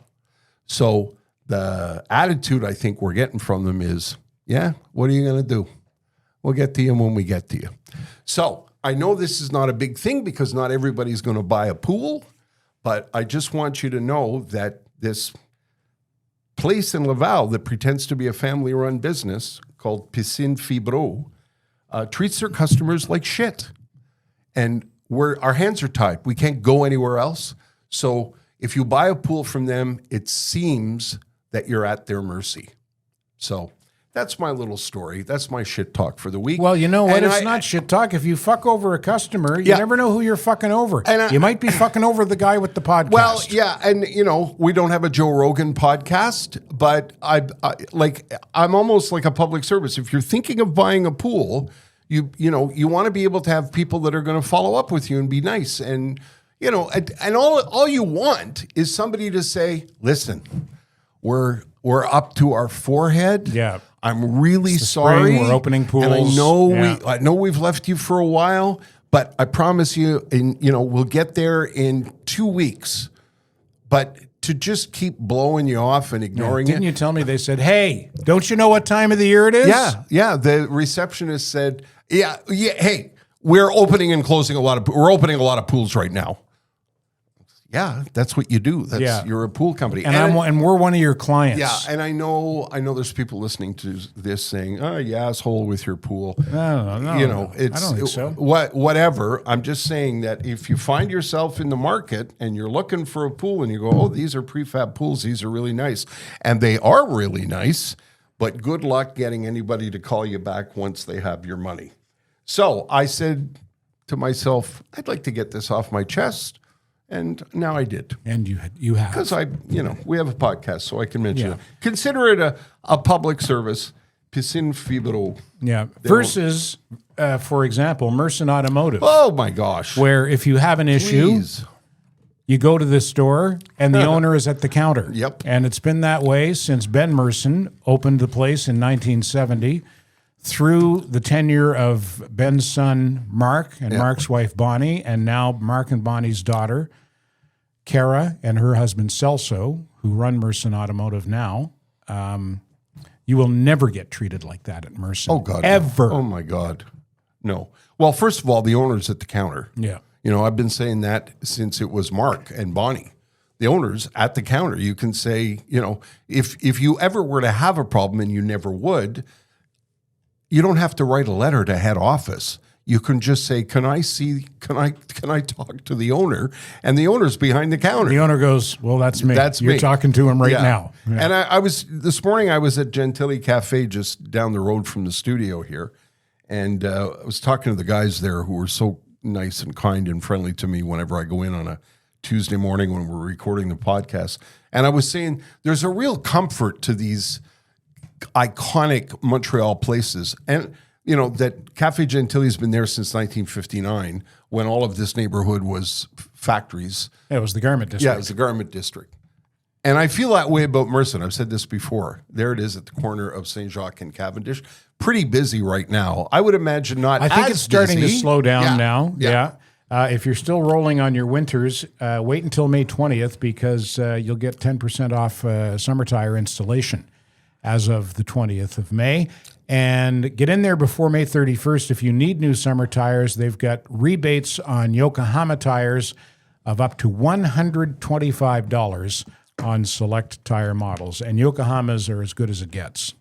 Speaker 3: So the attitude I think we're getting from them is, yeah, what are you going to do? We'll get to you when we get to you. So I know this is not a big thing because not everybody's going to buy a pool, but I just want you to know that this place in Laval that pretends to be a family-run business called Piscine Fibro treats their customers like shit. And our hands are tied. We can't go anywhere else. So if you buy a pool from them, it seems that you're at their mercy. So that's my little story. That's my shit talk for the week.
Speaker 2: Well, you know what?
Speaker 3: And
Speaker 2: It's not shit talk. If you fuck over a customer, you never know who you're fucking over.
Speaker 3: And
Speaker 2: you might be fucking over the guy with the podcast.
Speaker 3: Well, yeah, and we don't have a Joe Rogan podcast, but I'm almost like a public service. If you're thinking of buying a pool, you want to be able to have people that are going to follow up with you and be nice, and and all you want is somebody to say, "Listen, we're up to our forehead.
Speaker 2: Yeah.
Speaker 3: I'm really
Speaker 2: It's the
Speaker 3: sorry.
Speaker 2: spring, we're opening pools.
Speaker 3: And I know
Speaker 2: Yeah.
Speaker 3: we've left you for a while, but I promise you, we'll get there in 2 weeks. But to just keep blowing you off and ignoring
Speaker 2: Didn't
Speaker 3: it.
Speaker 2: you tell me they said, "Hey, don't you know what time of the year it is?"
Speaker 3: Yeah. The receptionist said, "Yeah. Hey, we're opening and closing we're opening a lot of pools right now." Yeah, that's what you do. You're a pool company,
Speaker 2: and we're one of your clients.
Speaker 3: yeah. And I know there's people listening to this saying, "Oh, you asshole with your pool."
Speaker 2: No,
Speaker 3: It's
Speaker 2: I don't think so.
Speaker 3: Whatever. I'm just saying that if you find yourself in the market and you're looking for a pool and you go, "Oh, these are prefab pools. These are really nice," and they are really nice, but good luck getting anybody to call you back once they have your money. So I said to myself, I'd like to get this off my chest. And now I did.
Speaker 2: And you have.
Speaker 3: Because we have a podcast, so I can mention
Speaker 2: Yeah.
Speaker 3: it. Consider it a public service. Piscine Fibro.
Speaker 2: Yeah. Versus, for example, Merson Automotive,
Speaker 3: Oh my gosh.
Speaker 2: where if you have an issue,
Speaker 3: Please.
Speaker 2: you go to the store and the owner is at the counter.
Speaker 3: Yep.
Speaker 2: And it's been that way since Ben Merson opened the place in 1970 through the tenure of Ben's son, Mark, and Mark's wife, Bonnie, and now Mark and Bonnie's daughter, Kara, and her husband, Celso, who run Merson Automotive now. You will never get treated like that at Merson.
Speaker 3: Oh, God. no.
Speaker 2: Ever.
Speaker 3: Oh, my God. No. Well, first of all, the owner's at the counter.
Speaker 2: Yeah.
Speaker 3: I've been saying that since it was Mark and Bonnie. The owner's at the counter. You can say, if you ever were to have a problem, and you never would, you don't have to write a letter to head office. You can just say, can I talk to the owner? And the owner's behind the counter.
Speaker 2: The owner goes, well, that's me.
Speaker 3: That's
Speaker 2: You're
Speaker 3: me.
Speaker 2: talking to him right now. Yeah.
Speaker 3: And this morning I was at Gentilly Cafe just down the road from the studio here. And I was talking to the guys there who were so nice and kind and friendly to me whenever I go in on a Tuesday morning when we're recording the podcast. And I was saying there's a real comfort to these iconic Montreal places. And, that Cafe Gentilly's been there since 1959 when all of this neighborhood was factories.
Speaker 2: It was the garment district.
Speaker 3: Yeah, it's the garment district. And I feel that way about Merson. I've said this before. There it is at the corner of St. Jacques and Cavendish. Pretty busy right now. I would imagine not
Speaker 2: I think
Speaker 3: as
Speaker 2: it's starting
Speaker 3: busy.
Speaker 2: to slow down
Speaker 3: Yeah.
Speaker 2: now.
Speaker 3: Yeah.
Speaker 2: If you're still rolling on your winters, wait until May 20th because you'll get 10% off summer tire installation as of the 20th of May. And get in there before May 31st. If you need new summer tires, they've got rebates on Yokohama tires of up to $125 on select tire models. And Yokohamas are as good as it gets.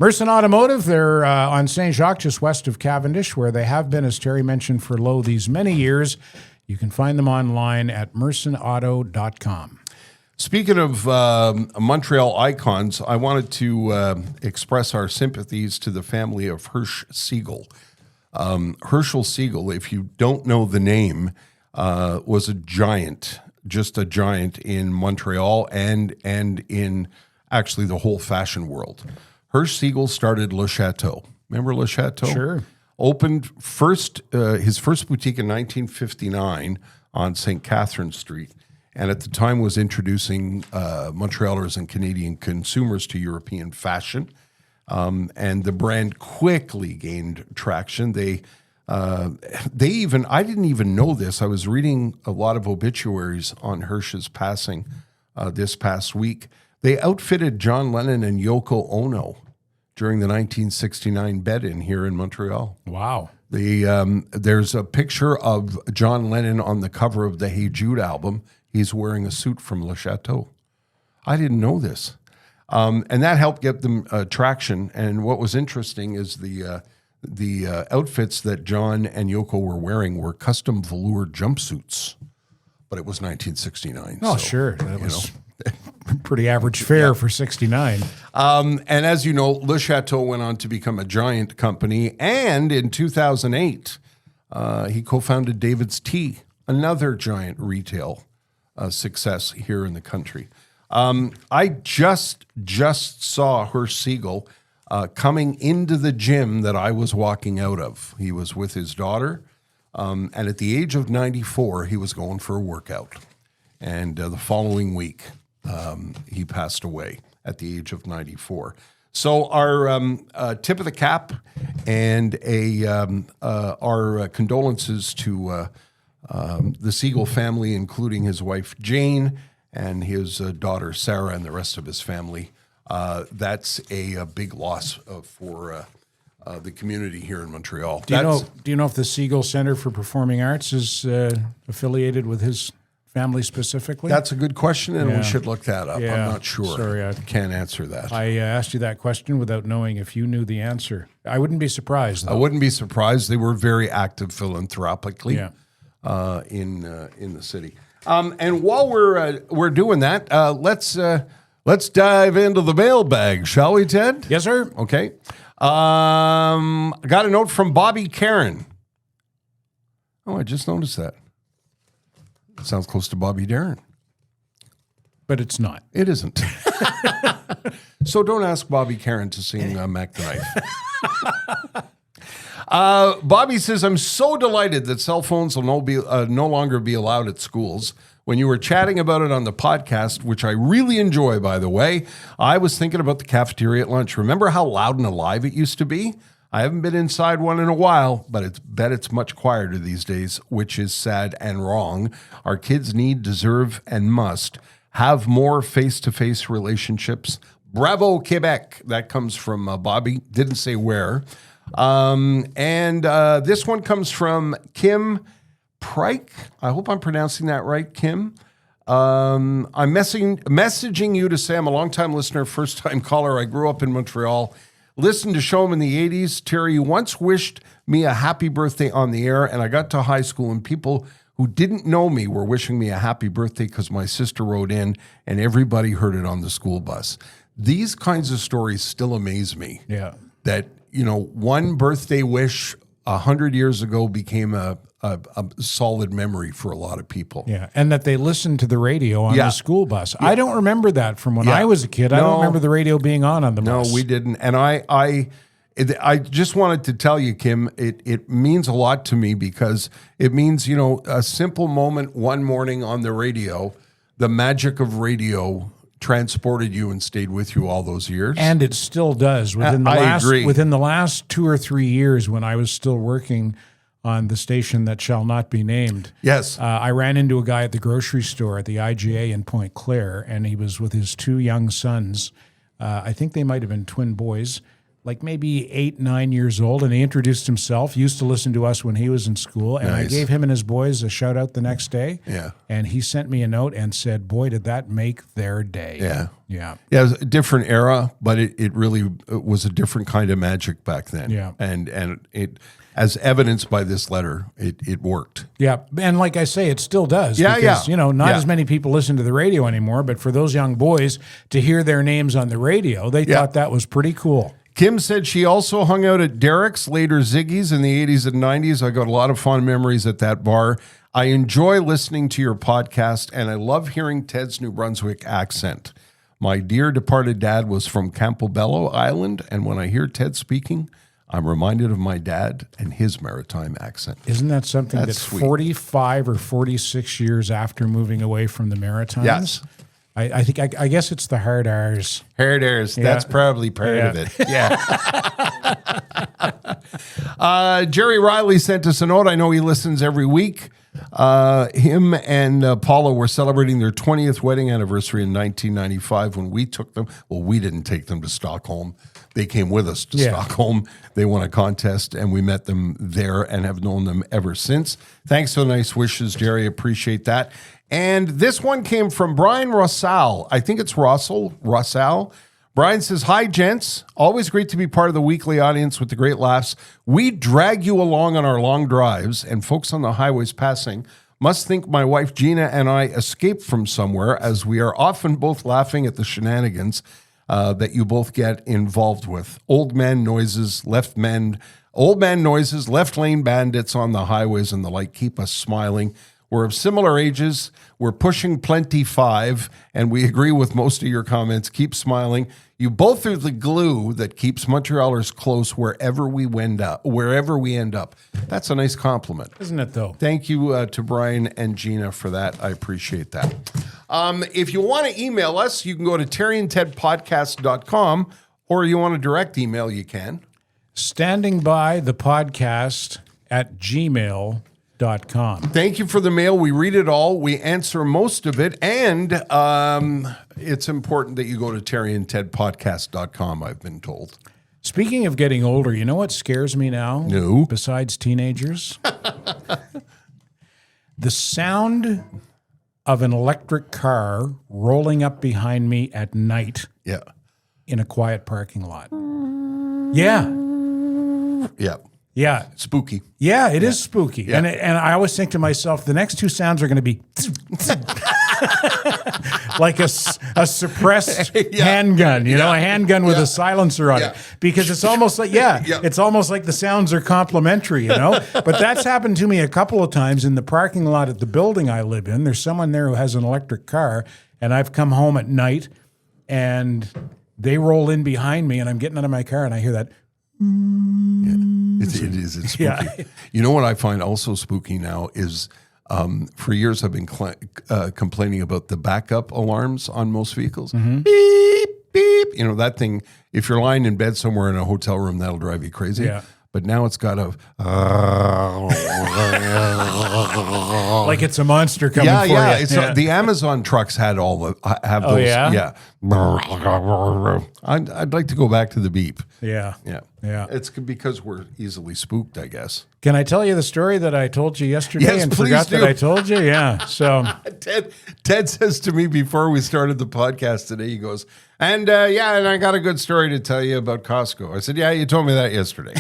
Speaker 2: Merson Automotive, they're on St. Jacques, just west of Cavendish, where they have been, as Terry mentioned, for these many years. You can find them online at mersonauto.com.
Speaker 3: Speaking of Montreal icons, I wanted to express our sympathies to the family of Hirsch Siegel. Herschel Siegel, if you don't know the name, was a giant, just a giant in Montreal and in actually the whole fashion world. Hirsch Siegel started Le Chateau. Remember Le Chateau?
Speaker 2: Sure.
Speaker 3: Opened his first boutique in 1959 on St. Catherine Street. And at the time was introducing Montrealers and Canadian consumers to European fashion. And the brand quickly gained traction. They even, I didn't even know this. I was reading a lot of obituaries on Hirsch's passing this past week. They outfitted John Lennon and Yoko Ono during the 1969 bed-in here in Montreal.
Speaker 2: Wow.
Speaker 3: There's a picture of John Lennon on the cover of the Hey Jude album. He's wearing a suit from Le Chateau. I didn't know this. And that helped get them traction. And what was interesting is the outfits that John and Yoko were wearing were custom velour jumpsuits. But it was 1969.
Speaker 2: Oh,
Speaker 3: so,
Speaker 2: sure. That was pretty average fare for 69.
Speaker 3: And as you know, Le Chateau went on to become a giant company. And in 2008, he co-founded David's Tea, another giant retail success here in the country. I just saw Hirsch Siegel coming into the gym that I was walking out of. He was with his daughter, and at the age of 94, he was going for a workout. And the following week, he passed away at the age of 94. So our tip of the cap and our condolences to the Siegel family, including his wife Jane and his daughter Sarah and the rest of his family. That's a big loss for the community here in Montreal.
Speaker 2: Do you know if the Seagull Centre for Performing Arts is affiliated with his family specifically?
Speaker 3: That's a good question, and we should look that up.
Speaker 2: Yeah.
Speaker 3: I'm not sure.
Speaker 2: Sorry, I
Speaker 3: can't answer that.
Speaker 2: I asked you that question without knowing if you knew the answer. I wouldn't be surprised, though.
Speaker 3: I wouldn't be surprised. They were very active philanthropically
Speaker 2: Yeah.
Speaker 3: in the city. And while we're doing that, let's dive into the mailbag, shall we, Ted?
Speaker 2: Yes, sir.
Speaker 3: Okay. I got a note from Bobby Karen. Oh, I just noticed that. It sounds close to Bobby Darin.
Speaker 2: But it's not.
Speaker 3: It isn't. So don't ask Bobby Karen to sing Mac the Knife. Bobby says, I'm so delighted that cell phones will no longer be allowed at schools. When you were chatting about it on the podcast, which I really enjoy, by the way, I was thinking about the cafeteria at lunch. Remember how loud and alive it used to be? I haven't been inside one in a while, but it's much quieter these days, which is sad and wrong. Our kids need, deserve, and must have more face-to-face relationships. Bravo, Quebec. That comes from Bobby. Didn't say where. And this one comes from Kim Prike. I hope I'm pronouncing that right, Kim. I'm messaging you to say I'm a longtime listener, first-time caller. I grew up in Montreal. Listened to show him in the 80s. Terry once wished me a happy birthday on the air, and I got to high school, and people who didn't know me were wishing me a happy birthday because my sister wrote in, and everybody heard it on the school bus. These kinds of stories still amaze me.
Speaker 2: Yeah.
Speaker 3: That, one birthday wish 100 years ago became a solid memory for a lot of people.
Speaker 2: Yeah, and that they listened to the radio on the school bus. Yeah. I don't remember that from when I was a kid. I don't remember the radio being on the bus.
Speaker 3: No, we didn't. And I just wanted to tell you, Kim, it means a lot to me because it means, a simple moment one morning on the radio, the magic of radio transported you and stayed with you all those years.
Speaker 2: And it still does. Within the last 2 or 3 years when I was still working on the station that shall not be named.
Speaker 3: Yes.
Speaker 2: I ran into a guy at the grocery store at the IGA in Pointe Claire, and he was with his 2 young sons. I think they might have been twin boys, like maybe 8, 9 years old, and he introduced himself. He used to listen to us when he was in school, and I gave him and his boys a shout out the next day.
Speaker 3: Yeah.
Speaker 2: And he sent me a note and said, boy, did that make their day.
Speaker 3: Yeah.
Speaker 2: Yeah.
Speaker 3: Yeah, it was a different era, but it really was a different kind of magic back then.
Speaker 2: Yeah.
Speaker 3: And it, as evidenced by this letter, it worked.
Speaker 2: Yeah, and like I say, it still does.
Speaker 3: Yeah,
Speaker 2: because, not as many people listen to the radio anymore, but for those young boys to hear their names on the radio, they thought that was pretty cool.
Speaker 3: Kim said she also hung out at Derek's, later Ziggy's, in the 80s and 90s. I got a lot of fond memories at that bar. I enjoy listening to your podcast, and I love hearing Ted's New Brunswick accent. My dear departed dad was from Campobello Island, and when I hear Ted speaking, I'm reminded of my dad and his maritime accent.
Speaker 2: Isn't that something
Speaker 3: That's
Speaker 2: that
Speaker 3: sweet.
Speaker 2: 45 or 46 years after moving away from the Maritimes?
Speaker 3: Yes.
Speaker 2: I guess it's the hard R's.
Speaker 3: Hard R's.
Speaker 2: Yeah.
Speaker 3: That's probably part of it. Yeah. Jerry Riley sent us a note. I know he listens every week. Him and Paula were celebrating their 20th wedding anniversary in 1995 when we took them. Well, we didn't take them to Stockholm. They came with us to Stockholm. They won a contest, and we met them there and have known them ever since. Thanks for the nice wishes, Jerry. Appreciate that. And this one came from Brian Rossal. I think it's Rossal. Brian says, hi, gents. Always great to be part of the weekly audience with the great laughs. We drag you along on our long drives, and folks on the highways passing must think my wife Gina and I escaped from somewhere, as we are often both laughing at the shenanigans that you both get involved with. Old man noises, left lane bandits on the highways and the like keep us smiling. We're of similar ages. We're pushing plenty 5, and we agree with most of your comments. Keep smiling. You both are the glue that keeps Montrealers close wherever we end up. That's a nice compliment.
Speaker 2: Isn't it, though?
Speaker 3: Thank you to Brian and Gina for that. I appreciate that. If you want to email us, you can go to terryandtedpodcast.com, or you want a direct email, you can.
Speaker 2: Standing by the podcast at gmail.com. TerryandTedPodcast.com.
Speaker 3: Thank you for the mail. We read it all. We answer most of it. And it's important that you go to TerryandTedPodcast.com, I've been told.
Speaker 2: Speaking of getting older, you know what scares me now?
Speaker 3: No.
Speaker 2: Besides teenagers? The sound of an electric car rolling up behind me at night
Speaker 3: Yeah.
Speaker 2: in a quiet parking lot. Yeah.
Speaker 3: Yeah.
Speaker 2: Yeah.
Speaker 3: Spooky.
Speaker 2: Yeah, it is spooky.
Speaker 3: Yeah.
Speaker 2: And I always think to myself, the next two sounds are going to be like a suppressed handgun, you know, a handgun with a silencer on it. Because it's almost like, it's almost like the sounds are complementary, you know. But that's happened to me a couple of times in the parking lot at the building I live in. There's someone there who has an electric car, and I've come home at night, and they roll in behind me, and I'm getting out of my car, and I hear that.
Speaker 3: It's spooky.
Speaker 2: Yeah.
Speaker 3: You know what I find also spooky now is for years I've been complaining about the backup alarms on most vehicles. Beep, beep. You know, that thing, if you're lying in bed somewhere in a hotel room, that'll drive you crazy.
Speaker 2: Yeah.
Speaker 3: But now it's got a...
Speaker 2: Like it's a monster coming for you.
Speaker 3: It's the Amazon trucks had those.
Speaker 2: yeah?
Speaker 3: I'd like to go back to the beep.
Speaker 2: Yeah.
Speaker 3: It's because we're easily spooked, I guess.
Speaker 2: Can I tell you the story that I told you yesterday
Speaker 3: Yes,
Speaker 2: and
Speaker 3: please
Speaker 2: forgot
Speaker 3: do.
Speaker 2: that I told you? Yeah. So
Speaker 3: Ted says to me before we started the podcast today, he goes, and I got a good story to tell you about Costco. I said, yeah, you told me that yesterday.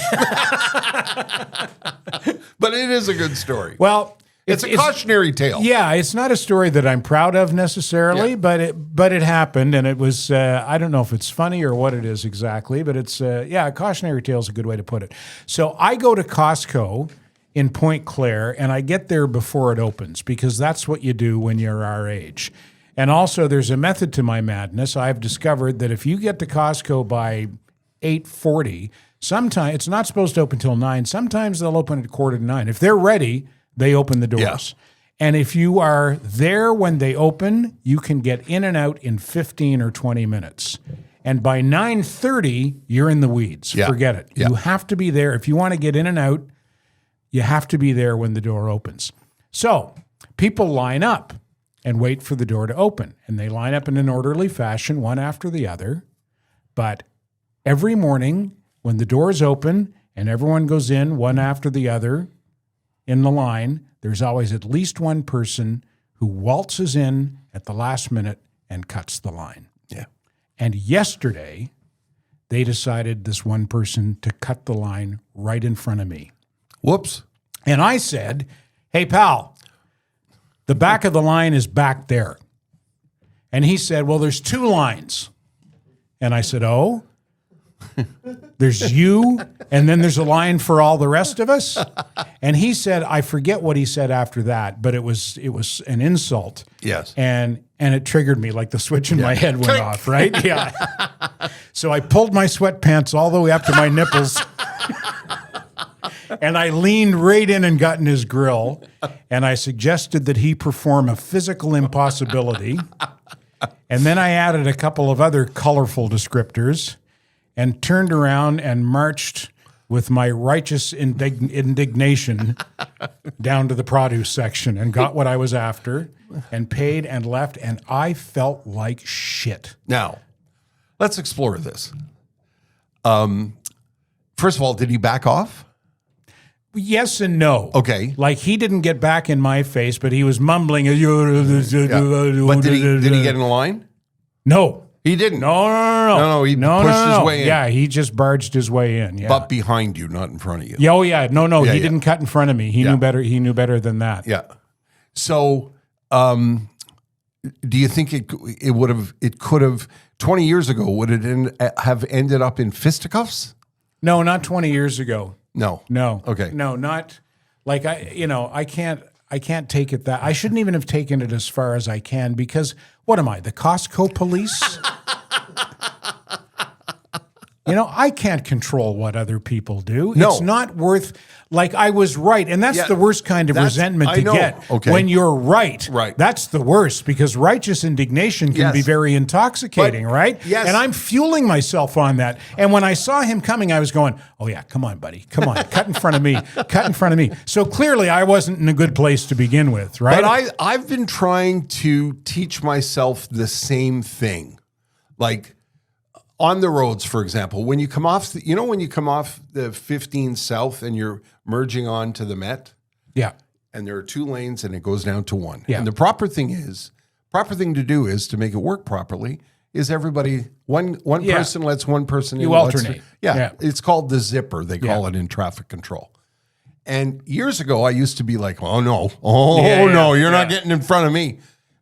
Speaker 3: But it is a good story.
Speaker 2: well,
Speaker 3: It's a cautionary tale.
Speaker 2: Yeah, it's not a story that I'm proud of necessarily, but it happened, and it was I don't know if it's funny or what it is exactly, but it's a cautionary tale is a good way to put it. So I go to Costco in Pointe Claire, and I get there before it opens because that's what you do when you're our age. And also, there's a method to my madness. I've discovered that if you get to Costco by 8:40, sometimes it's not supposed to open till 9. Sometimes they'll open at 8:45. If they're ready, they open the doors.
Speaker 3: Yeah.
Speaker 2: And if you are there when they open, you can get in and out in 15 or 20 minutes. And by 9:30, you're in the weeds.
Speaker 3: Yeah.
Speaker 2: Forget it.
Speaker 3: Yeah.
Speaker 2: You have to be there. If you want to get in and out, you have to be there when the door opens. So people line up and wait for the door to open. And they line up in an orderly fashion, one after the other. But every morning when the doors open and everyone goes in one after the other in the line, there's always at least one person who waltzes in at the last minute and cuts the line.
Speaker 3: Yeah.
Speaker 2: And yesterday, they decided, this one person, to cut the line right in front of me.
Speaker 3: Whoops.
Speaker 2: And I said, hey, pal, the back of the line is back there. And he said, well, there's 2 lines. And I said, oh? There's you, and then there's a line for all the rest of us? And he said, I forget what he said after that, but it was an insult.
Speaker 3: Yes.
Speaker 2: And it triggered me, like the switch in my head went off, right? Yeah. So I pulled my sweatpants all the way up to my nipples, and I leaned right in and got in his grill, and I suggested that he perform a physical impossibility. And then I added a couple of other colorful descriptors and turned around and marched with my righteous indignation down to the produce section and got what I was after and paid and left, and I felt like shit.
Speaker 3: Now, let's explore this. First of all, did he back off?
Speaker 2: Yes and no.
Speaker 3: Okay.
Speaker 2: Like, he didn't get back in my face, but he was mumbling.
Speaker 3: But did he get in line?
Speaker 2: No.
Speaker 3: He didn't.
Speaker 2: No,
Speaker 3: he pushed his way in.
Speaker 2: Yeah, he just barged his way in. Yeah.
Speaker 3: But behind you, not in front of you.
Speaker 2: Yeah, oh yeah. No,
Speaker 3: Yeah,
Speaker 2: he
Speaker 3: yeah.
Speaker 2: didn't cut in front of me. He knew better. He knew better than that.
Speaker 3: Yeah. So, do you think it could have 20 years ago, would it have ended up in fisticuffs?
Speaker 2: No, not 20 years ago.
Speaker 3: No. Okay.
Speaker 2: No, not like I can't take it that I shouldn't even have taken it as far as I can, because what am I, the Costco police? I can't control what other people do.
Speaker 3: No.
Speaker 2: It's not worth, like, I was right. And that's the worst kind of resentment to get.
Speaker 3: Okay.
Speaker 2: When you're right.
Speaker 3: Right.
Speaker 2: That's the worst, because righteous indignation can be very intoxicating, right?
Speaker 3: Yes.
Speaker 2: And I'm fueling myself on that. And when I saw him coming, I was going, oh yeah, come on, buddy. Come on. Cut in front of me. Cut in front of me. So clearly I wasn't in a good place to begin with, right?
Speaker 3: But I've been trying to teach myself the same thing. Like, on the roads, for example, when you come off, when you come off the 15 South and you're merging on to the Met,
Speaker 2: yeah.
Speaker 3: and there are 2 lanes and it goes down to 1.
Speaker 2: Yeah.
Speaker 3: And the proper thing to do is to make it work properly is everybody, one person lets one person in.
Speaker 2: You alternate.
Speaker 3: Yeah. It's called the zipper. They call it in traffic control. And years ago, I used to be like, oh no, you're not getting in front of me.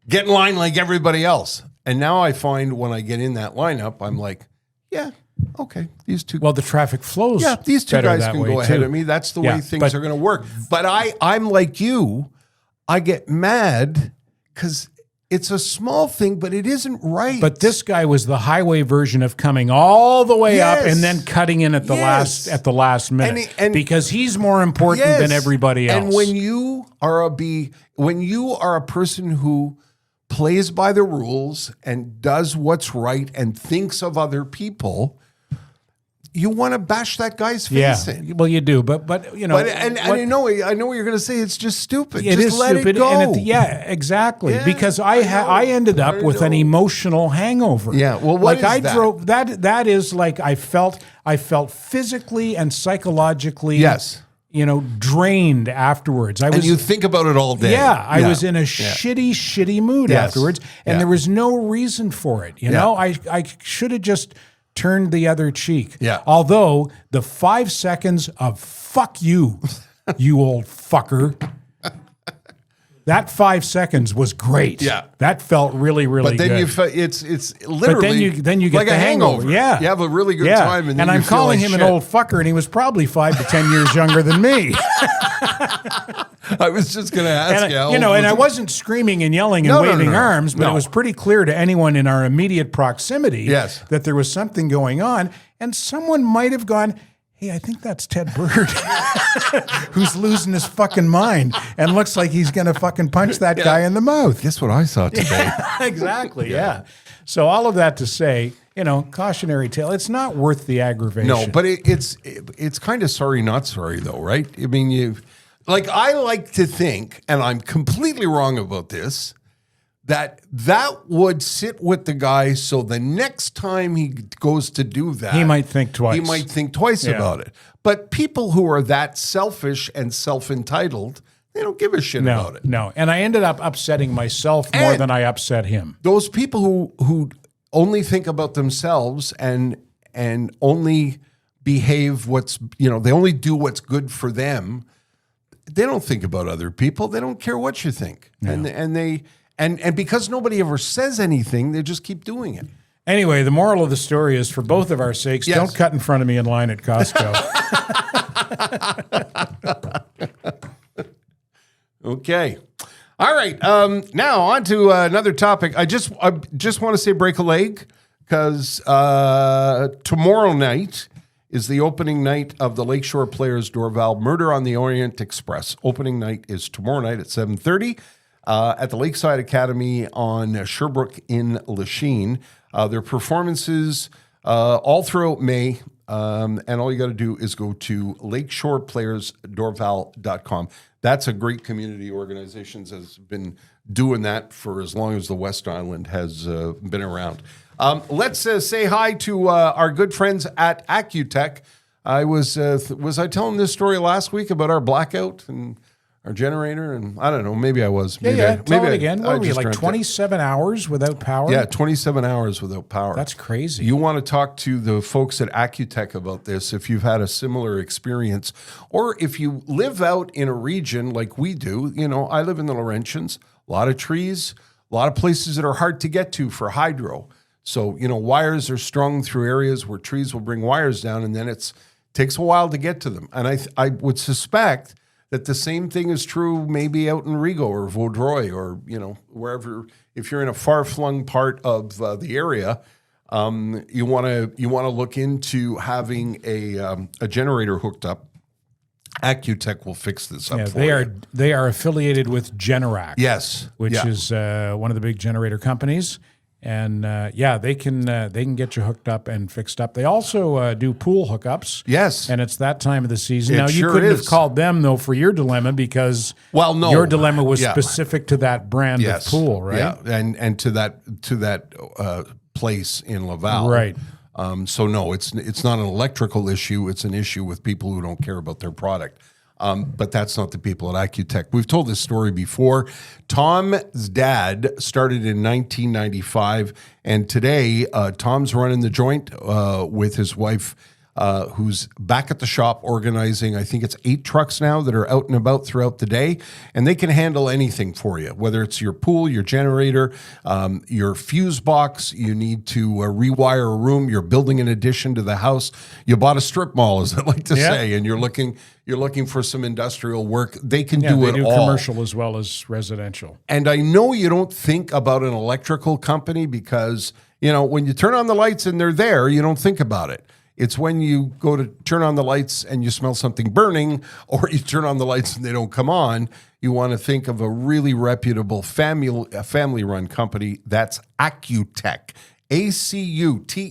Speaker 3: Get in line like everybody else. And now I find when I get in that lineup, I'm like, yeah, okay, these two.
Speaker 2: Well, the traffic flows.
Speaker 3: Yeah, these two guys can go ahead
Speaker 2: too.
Speaker 3: of me. That's the way things are going to work. But I'm like you. I get mad because it's a small thing, but it isn't right.
Speaker 2: But this guy was the highway version of coming all the way up and then cutting in at the last minute, because he's more important than everybody else.
Speaker 3: And when you are a person who plays by the rules and does what's right and thinks of other people, you want to bash that guy's face in.
Speaker 2: Well, you do, but
Speaker 3: I know what you're going to say. It's just stupid.
Speaker 2: It is
Speaker 3: let
Speaker 2: stupid.
Speaker 3: it go.
Speaker 2: Exactly.
Speaker 3: Yeah,
Speaker 2: because I ended up with an emotional hangover.
Speaker 3: Yeah. Well, what is that?
Speaker 2: Drove that is like I felt physically and psychologically drained afterwards.
Speaker 3: And you think about it all day.
Speaker 2: Yeah, I was in a shitty mood afterwards, and there was no reason for it. You know, I should have just turned the other cheek.
Speaker 3: Yeah.
Speaker 2: Although the 5 seconds of "fuck you, you old fucker," that 5 seconds was great.
Speaker 3: Yeah.
Speaker 2: That felt really, really good.
Speaker 3: But then it's literally
Speaker 2: then you get
Speaker 3: like
Speaker 2: the
Speaker 3: a hangover.
Speaker 2: Yeah.
Speaker 3: You have a really good time. And then
Speaker 2: I'm
Speaker 3: you feel
Speaker 2: calling
Speaker 3: like
Speaker 2: him
Speaker 3: shit.
Speaker 2: an old fucker, and he was probably 5 to 10 years younger than me.
Speaker 3: I was just going to ask
Speaker 2: And,
Speaker 3: you.
Speaker 2: and I wasn't screaming and yelling and waving arms, but it was pretty clear to anyone in our immediate proximity that there was something going on, and someone might have gone, hey, I think that's Ted Bird, who's losing his fucking mind and looks like he's going to fucking punch that guy in the mouth.
Speaker 3: Guess what I saw today?
Speaker 2: Exactly, yeah. So all of that to say, cautionary tale, it's not worth the aggravation.
Speaker 3: No, but it's kind of sorry, not sorry, though, right? I mean, I like to think, and I'm completely wrong about this, that would sit with the guy so the next time he goes to do that,
Speaker 2: he might think twice.
Speaker 3: He might think twice about it. But people who are that selfish and self-entitled, they don't give a shit about it.
Speaker 2: No, and I ended up upsetting myself more than I upset him.
Speaker 3: Those people who only think about themselves and only behave they only do what's good for them. They don't think about other people. They don't care what you think. No. And because nobody ever says anything, they just keep doing it.
Speaker 2: Anyway, the moral of the story is, for both of our sakes, don't cut in front of me in line at Costco.
Speaker 3: Okay. All right. Now on to another topic. I just want to say break a leg, because tomorrow night is the opening night of the Lakeshore Players Dorval Murder on the Orient Express. Opening night is tomorrow night at 7:30 at the Lakeside Academy on Sherbrooke in Lachine. Their performances all throughout May, and all you got to do is go to lakeshoreplayersdorval.com. That's a great community organization that's been doing that for as long as the West Island has been around. Let's say hi to our good friends at Accutech. Was I telling this story last week about our blackout and our generator? And I don't know, maybe I was.
Speaker 2: Tell it again. What were we, like 27 hours without power?
Speaker 3: Yeah, 27 hours without power.
Speaker 2: That's crazy.
Speaker 3: You want to talk to the folks at Accutech about this if you've had a similar experience, or if you live out in a region like we do. I live in the Laurentians, a lot of trees, a lot of places that are hard to get to for hydro. So, wires are strung through areas where trees will bring wires down, and then it takes a while to get to them. And I would suspect that the same thing is true maybe out in Rigaud or Vaudreuil or, wherever, if you're in a far-flung part of the area, you want to look into having a generator hooked up. Accutech will fix this up for you.
Speaker 2: They are affiliated with Generac.
Speaker 3: Yes,
Speaker 2: which is one of the big generator companies, and they can get you hooked up and fixed up. They also do pool hookups.
Speaker 3: Yes,
Speaker 2: and it's that time of the season. Now you
Speaker 3: sure
Speaker 2: couldn't
Speaker 3: is.
Speaker 2: have called them though for your dilemma because your dilemma was specific to that brand of pool, right?
Speaker 3: Yeah, and to that place in Laval,
Speaker 2: right?
Speaker 3: So no, it's not an electrical issue. It's an issue with people who don't care about their product. But that's not the people at Accutech. We've told this story before. Tom's dad started in 1995, and today Tom's running the joint with his wife, who's back at the shop organizing, I think it's 8 trucks now that are out and about throughout the day, and they can handle anything for you, whether it's your pool, your generator, your fuse box, you need to rewire a room, you're building an addition to the house, you bought a strip mall, as I like to say, and you're looking for some industrial work. They can do it all.
Speaker 2: Commercial as well as residential.
Speaker 3: And I know you don't think about an electrical company because, when you turn on the lights and they're there, you don't think about it. It's when you go to turn on the lights and you smell something burning, or you turn on the lights and they don't come on, you want to think of a really reputable family-run company. That's Accutech, Accutech,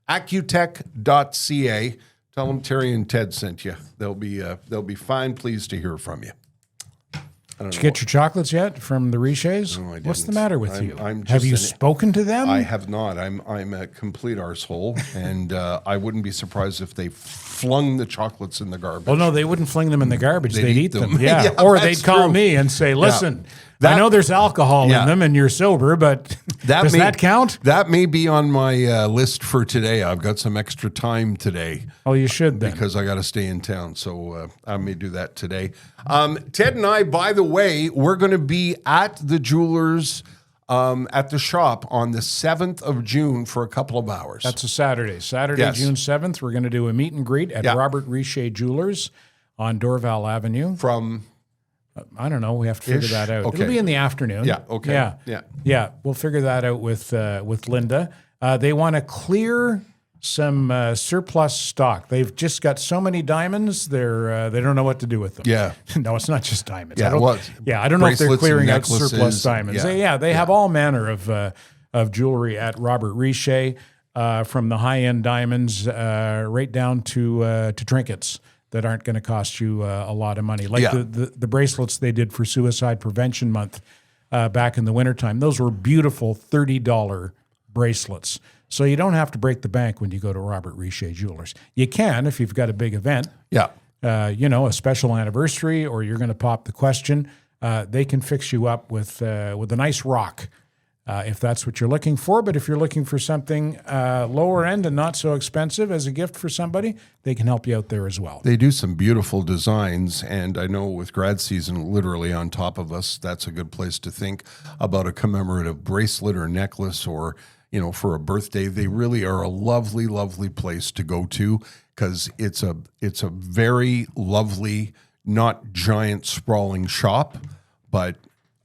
Speaker 3: Accutech.ca. Tell them Terry and Ted sent you. They'll be fine, pleased to hear from you.
Speaker 2: Did you get your chocolates yet from the Riches?
Speaker 3: No, I didn't.
Speaker 2: What's the matter with you? Have you spoken to them?
Speaker 3: I have not. I'm a complete arsehole, and I wouldn't be surprised if they flung the chocolates in the garbage.
Speaker 2: Well, no, they wouldn't fling them in the garbage. They'd eat them.
Speaker 3: Yeah.
Speaker 2: Yeah. Or they'd call me and say, listen, I know there's alcohol in them and you're sober, but does that count?
Speaker 3: That may be on my list for today. I've got some extra time today.
Speaker 2: Oh, you should then.
Speaker 3: Because I got to stay in town, so I may do that today. Ted and I, by the way, we're going to be at the Jewelers at the shop on the 7th of June for a couple of hours.
Speaker 2: That's a Saturday.
Speaker 3: Yes.
Speaker 2: June 7th, we're going to do a meet and greet at Robert Richer Jewelers on Dorval Avenue.
Speaker 3: From...
Speaker 2: I don't know. We have to figure that out.
Speaker 3: Okay.
Speaker 2: It'll be in the afternoon.
Speaker 3: Yeah. Okay.
Speaker 2: Yeah. We'll figure that out with Linda. They want to clear some surplus stock. They've just got so many diamonds. They don't know what to do with them.
Speaker 3: Yeah.
Speaker 2: No, it's not just diamonds.
Speaker 3: Yeah.
Speaker 2: I don't know if they're clearing out
Speaker 3: necklaces,
Speaker 2: surplus diamonds. They have all manner of jewelry at Robert Richer, from the high end diamonds right down to trinkets that aren't going to cost you a lot of money. Like the bracelets they did for Suicide Prevention Month back in the wintertime. Those were beautiful $30 bracelets. So you don't have to break the bank when you go to Robert Richer Jewelers. You can if you've got a big event.
Speaker 3: Yeah.
Speaker 2: A special anniversary, or you're going to pop the question. They can fix you up with a nice rock. If that's what you're looking for. But if you're looking for something lower end and not so expensive as a gift for somebody, they can help you out there as well.
Speaker 3: They do some beautiful designs, and I know with grad season literally on top of us, that's a good place to think about a commemorative bracelet or necklace, or for a birthday. They really are a lovely, lovely place to go to, because it's a very lovely, not giant sprawling shop, but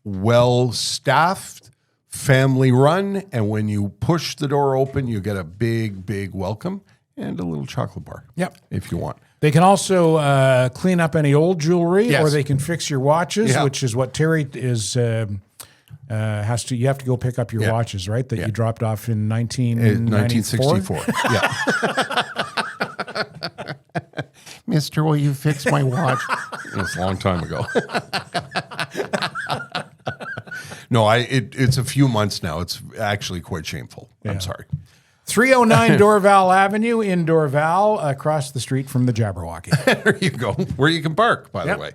Speaker 3: well staffed, family run, and when you push the door open, you get a big, big welcome and a little chocolate bar.
Speaker 2: Yep,
Speaker 3: if you want.
Speaker 2: They can also clean up any old jewelry,
Speaker 3: Yes.
Speaker 2: or they can fix your watches, which is what Terry is has to. You have to go pick up your watches, right? That you dropped off in 1964.
Speaker 3: Yeah. Mister, will you fix my watch? It was a long time ago. No, it's a few months now. It's actually quite shameful. I'm sorry.
Speaker 2: 309 Dorval Avenue in Dorval, across the street from the Jabberwocky.
Speaker 3: There you go, where you can park, by the way.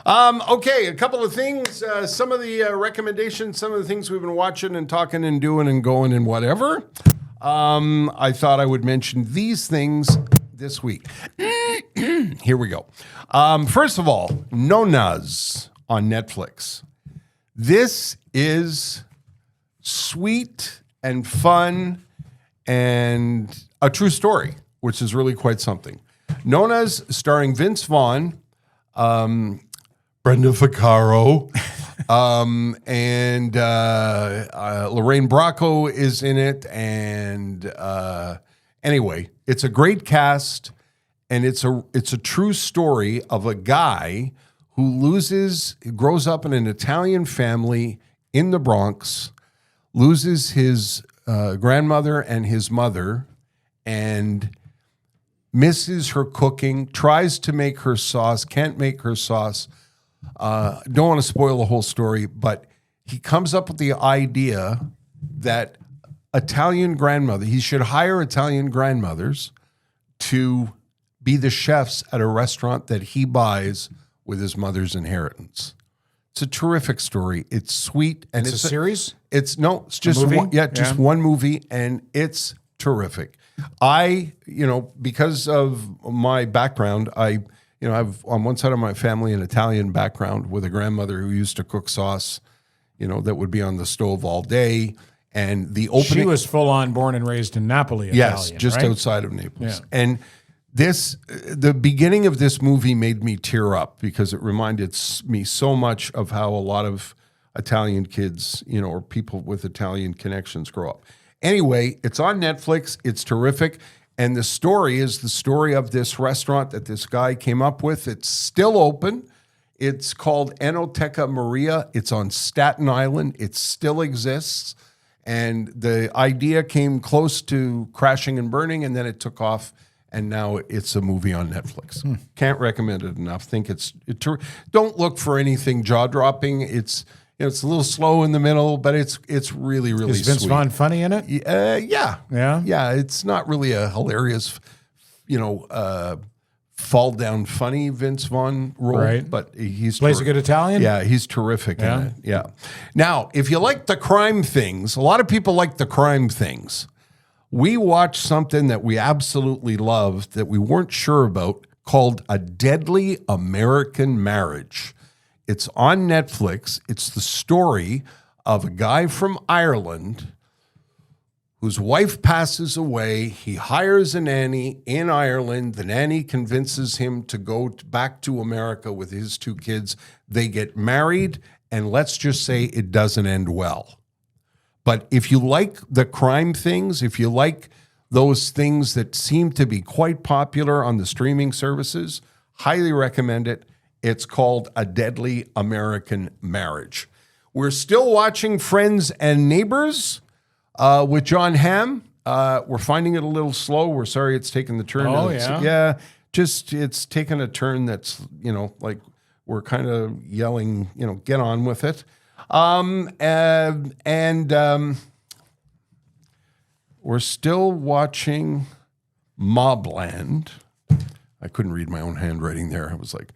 Speaker 3: Okay, a couple of things. Some of the recommendations, some of the things we've been watching and talking and doing and going and whatever. I thought I would mention these things this week. Here we go. First of all, Nona's on Netflix. This is sweet and fun and a true story, which is really quite something. Nona's starring Vince Vaughn, Brenda Vaccaro, And Lorraine Bracco is in it. And anyway, it's a great cast, and it's a true story of a guy who grows up in an Italian family in the Bronx, loses his grandmother and his mother, and misses her cooking, tries to make her sauce, can't make her sauce. Don't want to spoil the whole story, but he comes up with the idea that he should hire Italian grandmothers to be the chefs at a restaurant that he buys with his mother's inheritance. It's a terrific story. It's sweet. And
Speaker 2: it's a series?
Speaker 3: It's just
Speaker 2: movie?
Speaker 3: Just one movie, and it's terrific. Because of my background, I've on one side of my family an Italian background with a grandmother who used to cook sauce, that would be on the stove all day. And the opening,
Speaker 2: she was full on born and raised in Napoli,
Speaker 3: yes,
Speaker 2: Italian,
Speaker 3: just
Speaker 2: right?
Speaker 3: outside of Naples.
Speaker 2: Yeah.
Speaker 3: And the beginning of this movie made me tear up because it reminded me so much of how a lot of Italian kids, or people with Italian connections grow up. Anyway, it's on Netflix. It's terrific. And the story is the story of this restaurant that this guy came up with. It's still open. It's called Enoteca Maria. It's on Staten Island. It still exists. And the idea came close to crashing and burning, and then it took off, and now it's a movie on Netflix. Can't recommend it enough. Don't look for anything jaw-dropping. It's a little slow in the middle, but it's really, really
Speaker 2: Is Vince
Speaker 3: sweet.
Speaker 2: Vaughn funny in it?
Speaker 3: Yeah.
Speaker 2: Yeah?
Speaker 3: It's not really a hilarious, fall down funny Vince Vaughn role,
Speaker 2: Right.
Speaker 3: but he's
Speaker 2: Plays a good Italian?
Speaker 3: Yeah, he's terrific
Speaker 2: Yeah?
Speaker 3: in it. Yeah. Now, if you like the crime things, a lot of people like the crime things. We watched something that we absolutely loved that we weren't sure about called A Deadly American Marriage. It's on Netflix. It's the story of a guy from Ireland whose wife passes away. He hires a nanny in Ireland. The nanny convinces him to go back to America with his two kids. They get married, and let's just say it doesn't end well. But if you like the crime things, if you like those things that seem to be quite popular on the streaming services, highly recommend it. It's called A Deadly American Marriage. We're still watching Friends and Neighbors with John Hamm. We're finding it a little slow. We're sorry it's taken the turn.
Speaker 2: Oh, yeah?
Speaker 3: Yeah, it's taken a turn that's, like we're kind of yelling, get on with it. We're still watching Mobland. I couldn't read my own handwriting there. I was like,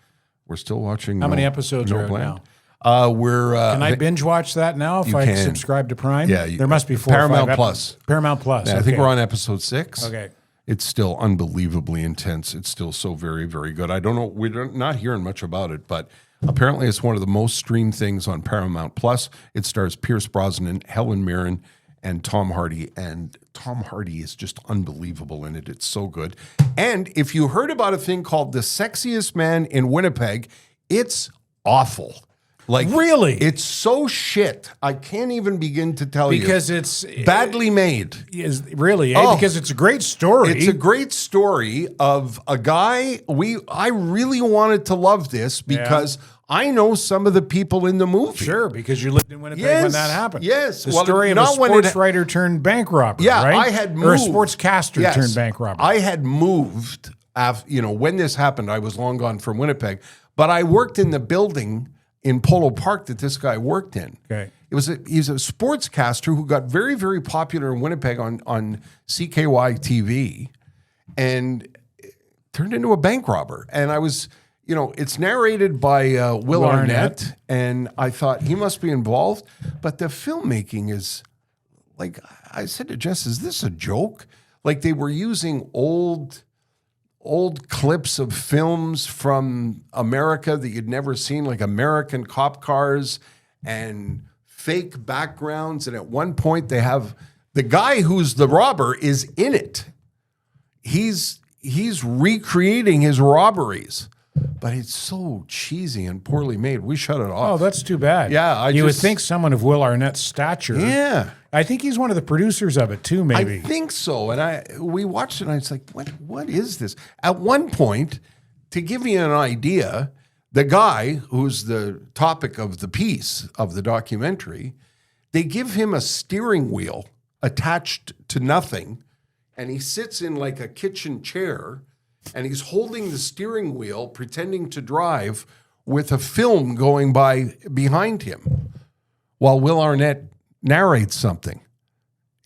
Speaker 3: we're still watching.
Speaker 2: How many episodes are out now?
Speaker 3: Can
Speaker 2: I binge watch that now if I subscribe to Prime?
Speaker 3: Yeah,
Speaker 2: there must be 4
Speaker 3: Paramount
Speaker 2: or 5
Speaker 3: Plus.
Speaker 2: Paramount Plus.
Speaker 3: Yeah,
Speaker 2: Okay.
Speaker 3: I think we're on episode 6.
Speaker 2: Okay.
Speaker 3: It's still unbelievably intense. It's still so very, very good. I don't know. We're not hearing much about it, but apparently it's one of the most streamed things on Paramount Plus. It stars Pierce Brosnan, Helen Mirren, and Tom Hardy. And Tom Hardy is just unbelievable in it. It's so good. And if you heard about a thing called The Sexiest Man in Winnipeg, it's awful. Like,
Speaker 2: really?
Speaker 3: It's so shit. I can't even begin to tell
Speaker 2: because
Speaker 3: you.
Speaker 2: It's
Speaker 3: badly made.
Speaker 2: Is really, because it's a great story.
Speaker 3: It's a great story of a guy. I really wanted to love this because I know some of the people in the movie.
Speaker 2: Sure, because you lived in Winnipeg when that happened.
Speaker 3: Yes.
Speaker 2: The story of a sports writer turned bank robber, right?
Speaker 3: I had moved.
Speaker 2: Or a sportscaster turned bank robber.
Speaker 3: I had moved, when this happened, I was long gone from Winnipeg, but I worked in the building in Polo Park that this guy worked in.
Speaker 2: Okay.
Speaker 3: He's a sportscaster who got very, very popular in Winnipeg on CKY TV and turned into a bank robber. And I was, it's narrated by Will Arnett, and I thought he must be involved. But the filmmaking is, like, I said to Jess, is this a joke? Like, they were using old clips of films from America that you'd never seen, like American cop cars and fake backgrounds. And at one point they have the guy who's the robber is in it. He's recreating his robberies, but it's so cheesy and poorly made. We shut it off.
Speaker 2: Oh, that's too bad.
Speaker 3: Yeah,
Speaker 2: you would think someone of Will Arnett's stature.
Speaker 3: Yeah.
Speaker 2: I think he's one of the producers of it too, maybe.
Speaker 3: I think so. And we watched it and I was like, what is this? At one point, to give you an idea, the guy who's the topic of the piece of the documentary, they give him a steering wheel attached to nothing, and he sits in like a kitchen chair, and he's holding the steering wheel, pretending to drive with a film going by behind him while Will Arnett narrates something.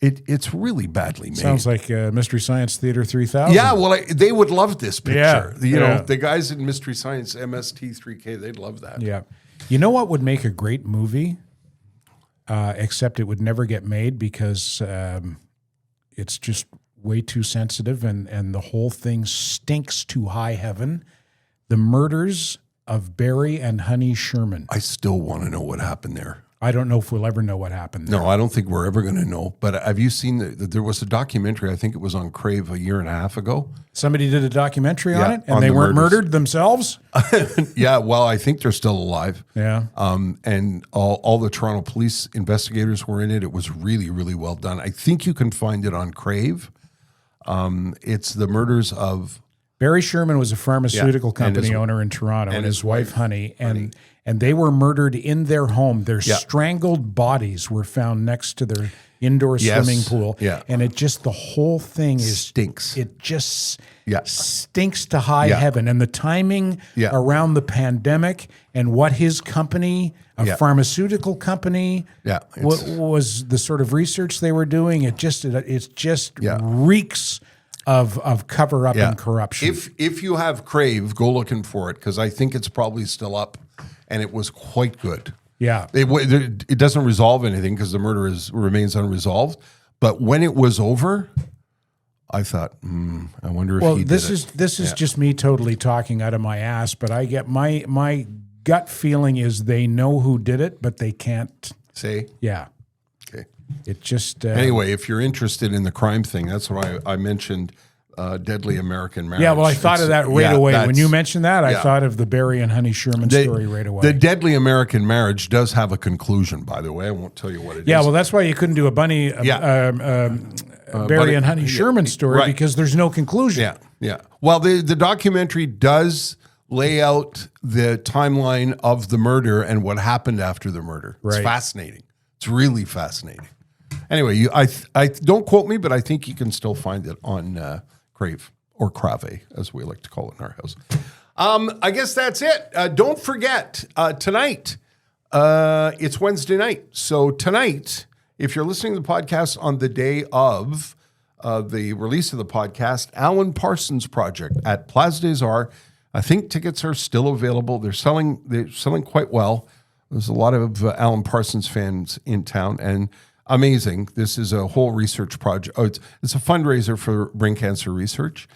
Speaker 3: It's really badly made.
Speaker 2: Sounds like Mystery Science Theater 3000.
Speaker 3: Yeah, well, they would love this picture.
Speaker 2: Yeah,
Speaker 3: you know,
Speaker 2: yeah.
Speaker 3: the guys in Mystery Science MST3K, they'd love that.
Speaker 2: Yeah. You know what would make a great movie? Except it would never get made because it's just way too sensitive and the whole thing stinks to high heaven. The Murders of Barry and Honey Sherman.
Speaker 3: I still want to know what happened there.
Speaker 2: I don't know if we'll ever know what happened there.
Speaker 3: No, I don't think we're ever going to know. But have you seen there was a documentary, I think it was on Crave a year and a half ago.
Speaker 2: Somebody did a documentary on it, and
Speaker 3: on
Speaker 2: they
Speaker 3: the
Speaker 2: weren't
Speaker 3: murders.
Speaker 2: murdered themselves?
Speaker 3: Yeah, well, I think they're still alive.
Speaker 2: Yeah.
Speaker 3: And all the Toronto police investigators were in it. It was really, really well done. I think you can find it on Crave. It's the murders of...
Speaker 2: Barry Sherman was a pharmaceutical
Speaker 3: Yeah, and
Speaker 2: company
Speaker 3: his-
Speaker 2: owner in Toronto, and his wife, Honey,
Speaker 3: Honey.
Speaker 2: and they were murdered in their home. Their
Speaker 3: Yeah.
Speaker 2: strangled bodies were found next to their indoor
Speaker 3: Yes.
Speaker 2: swimming pool.
Speaker 3: Yeah.
Speaker 2: And it just, the whole thing is...
Speaker 3: Stinks.
Speaker 2: It just
Speaker 3: Yeah.
Speaker 2: stinks to high
Speaker 3: Yeah.
Speaker 2: heaven. And the timing
Speaker 3: Yeah.
Speaker 2: around the pandemic and what his company, a
Speaker 3: Yeah.
Speaker 2: pharmaceutical company,
Speaker 3: Yeah,
Speaker 2: what
Speaker 3: it's-
Speaker 2: was the sort of research they were doing, it just
Speaker 3: Yeah.
Speaker 2: reeks of cover up and corruption.
Speaker 3: If you have Crave, go looking for it because I think it's probably still up, and it was quite good.
Speaker 2: Yeah.
Speaker 3: It doesn't resolve anything because the murder remains unresolved. But when it was over, I thought, I wonder if he did it.
Speaker 2: This is just me totally talking out of my ass, but I get my gut feeling is they know who did it, but they can't.
Speaker 3: Say,
Speaker 2: Yeah.
Speaker 3: okay.
Speaker 2: It just
Speaker 3: Anyway, if you're interested in the crime thing, that's why I mentioned Deadly American Marriage.
Speaker 2: Yeah, well, I thought of that right away. When you mentioned that, I
Speaker 3: yeah.
Speaker 2: thought of the Barry and Honey Sherman story right away.
Speaker 3: The Deadly American Marriage does have a conclusion, by the way. I won't tell you what it is.
Speaker 2: Yeah, well, that's why you couldn't do a Barry and Honey Sherman story
Speaker 3: right.
Speaker 2: because there's no conclusion.
Speaker 3: Yeah, yeah. Well, the documentary does lay out the timeline of the murder and what happened after the murder. It's
Speaker 2: Right.
Speaker 3: fascinating. It's really fascinating. Anyway, I don't quote me, but I think you can still find it on Crave or Crave, as we like to call it in our house. I guess that's it. Don't forget, tonight, it's Wednesday night. So tonight, if you're listening to the podcast on the day of the release of the podcast, Alan Parsons Project at Place des Arts. I think tickets are still available. They're selling quite well. There's a lot of Alan Parsons fans in town, and amazing. This is a whole research project. Oh, it's a fundraiser for brain cancer research.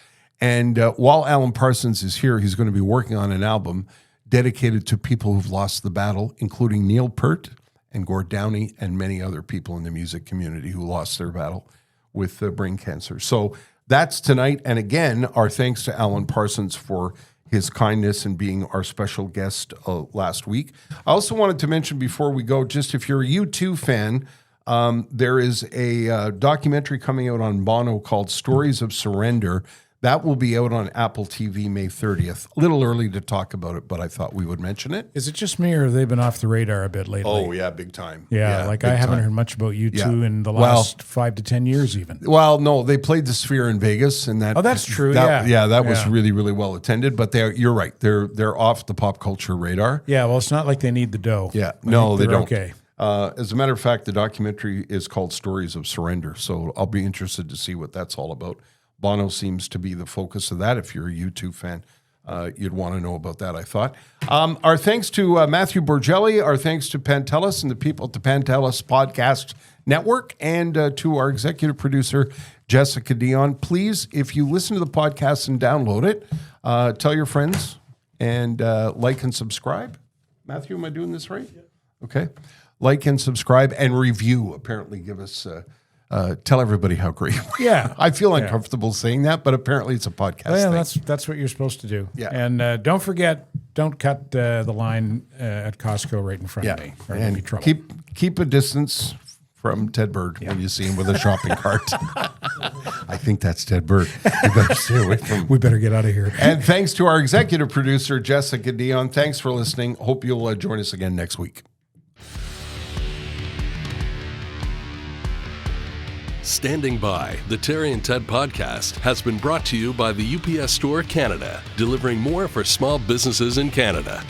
Speaker 3: And while Alan Parsons is here, he's going to be working on an album dedicated to people who've lost the battle, including Neil Peart and Gord Downey and many other people in the music community who lost their battle with brain cancer. So that's tonight. And again, our thanks to Alan Parsons for his kindness and being our special guest last week. I also wanted to mention before we go, just if you're a U2 fan, there is a documentary coming out on Bono called Stories of Surrender. That will be out on Apple TV May 30th. A little early to talk about it, but I thought we would mention it.
Speaker 2: Is it just me or have they been off the radar a bit lately?
Speaker 3: Oh, yeah, big time.
Speaker 2: Yeah, like
Speaker 3: big
Speaker 2: I haven't
Speaker 3: time.
Speaker 2: heard much about you two
Speaker 3: Yeah.
Speaker 2: in the
Speaker 3: Well-
Speaker 2: last 5 to 10 years even.
Speaker 3: Well, no, they played the Sphere in Vegas, and that.
Speaker 2: Oh, that's true,
Speaker 3: That,
Speaker 2: yeah.
Speaker 3: that was
Speaker 2: Yeah.
Speaker 3: really, really well attended. But you're right. They're off the pop culture radar.
Speaker 2: Yeah, well, it's not like they need the dough.
Speaker 3: Yeah,
Speaker 2: I
Speaker 3: no,
Speaker 2: think
Speaker 3: they
Speaker 2: they're
Speaker 3: don't.
Speaker 2: Okay.
Speaker 3: As a matter of fact, the documentary is called Stories of Surrender. So I'll be interested to see what that's all about. Bono seems to be the focus of that. If you're a U2 fan, you'd want to know about that, I thought. Our thanks to Matthew Borgelli, our thanks to Pantelis and the people at the Pantelis Podcast Network, and to our executive producer, Jessica Dion. Please, if you listen to the podcast and download it, tell your friends and like and subscribe. Matthew, am I doing this right? Yeah. Okay. Like and subscribe and review. Apparently, give us tell everybody how great.
Speaker 2: Yeah.
Speaker 3: I feel uncomfortable saying that, but apparently it's a podcast.
Speaker 2: Well, yeah,
Speaker 3: thing.
Speaker 2: that's what you're supposed to do.
Speaker 3: Yeah.
Speaker 2: And don't forget, don't cut the line at Costco right in front of me. Or
Speaker 3: and
Speaker 2: give me trouble.
Speaker 3: keep a distance from Ted Bird when you see him with a shopping cart. I think that's Ted Bird. You better stay away from him.
Speaker 2: We better get out of here.
Speaker 3: And thanks to our executive producer, Jessica Dion. Thanks for listening. Hope you'll join us again next week.
Speaker 1: Standing By, the Terry and Ted podcast has been brought to you by the UPS Store Canada, delivering more for small businesses in Canada.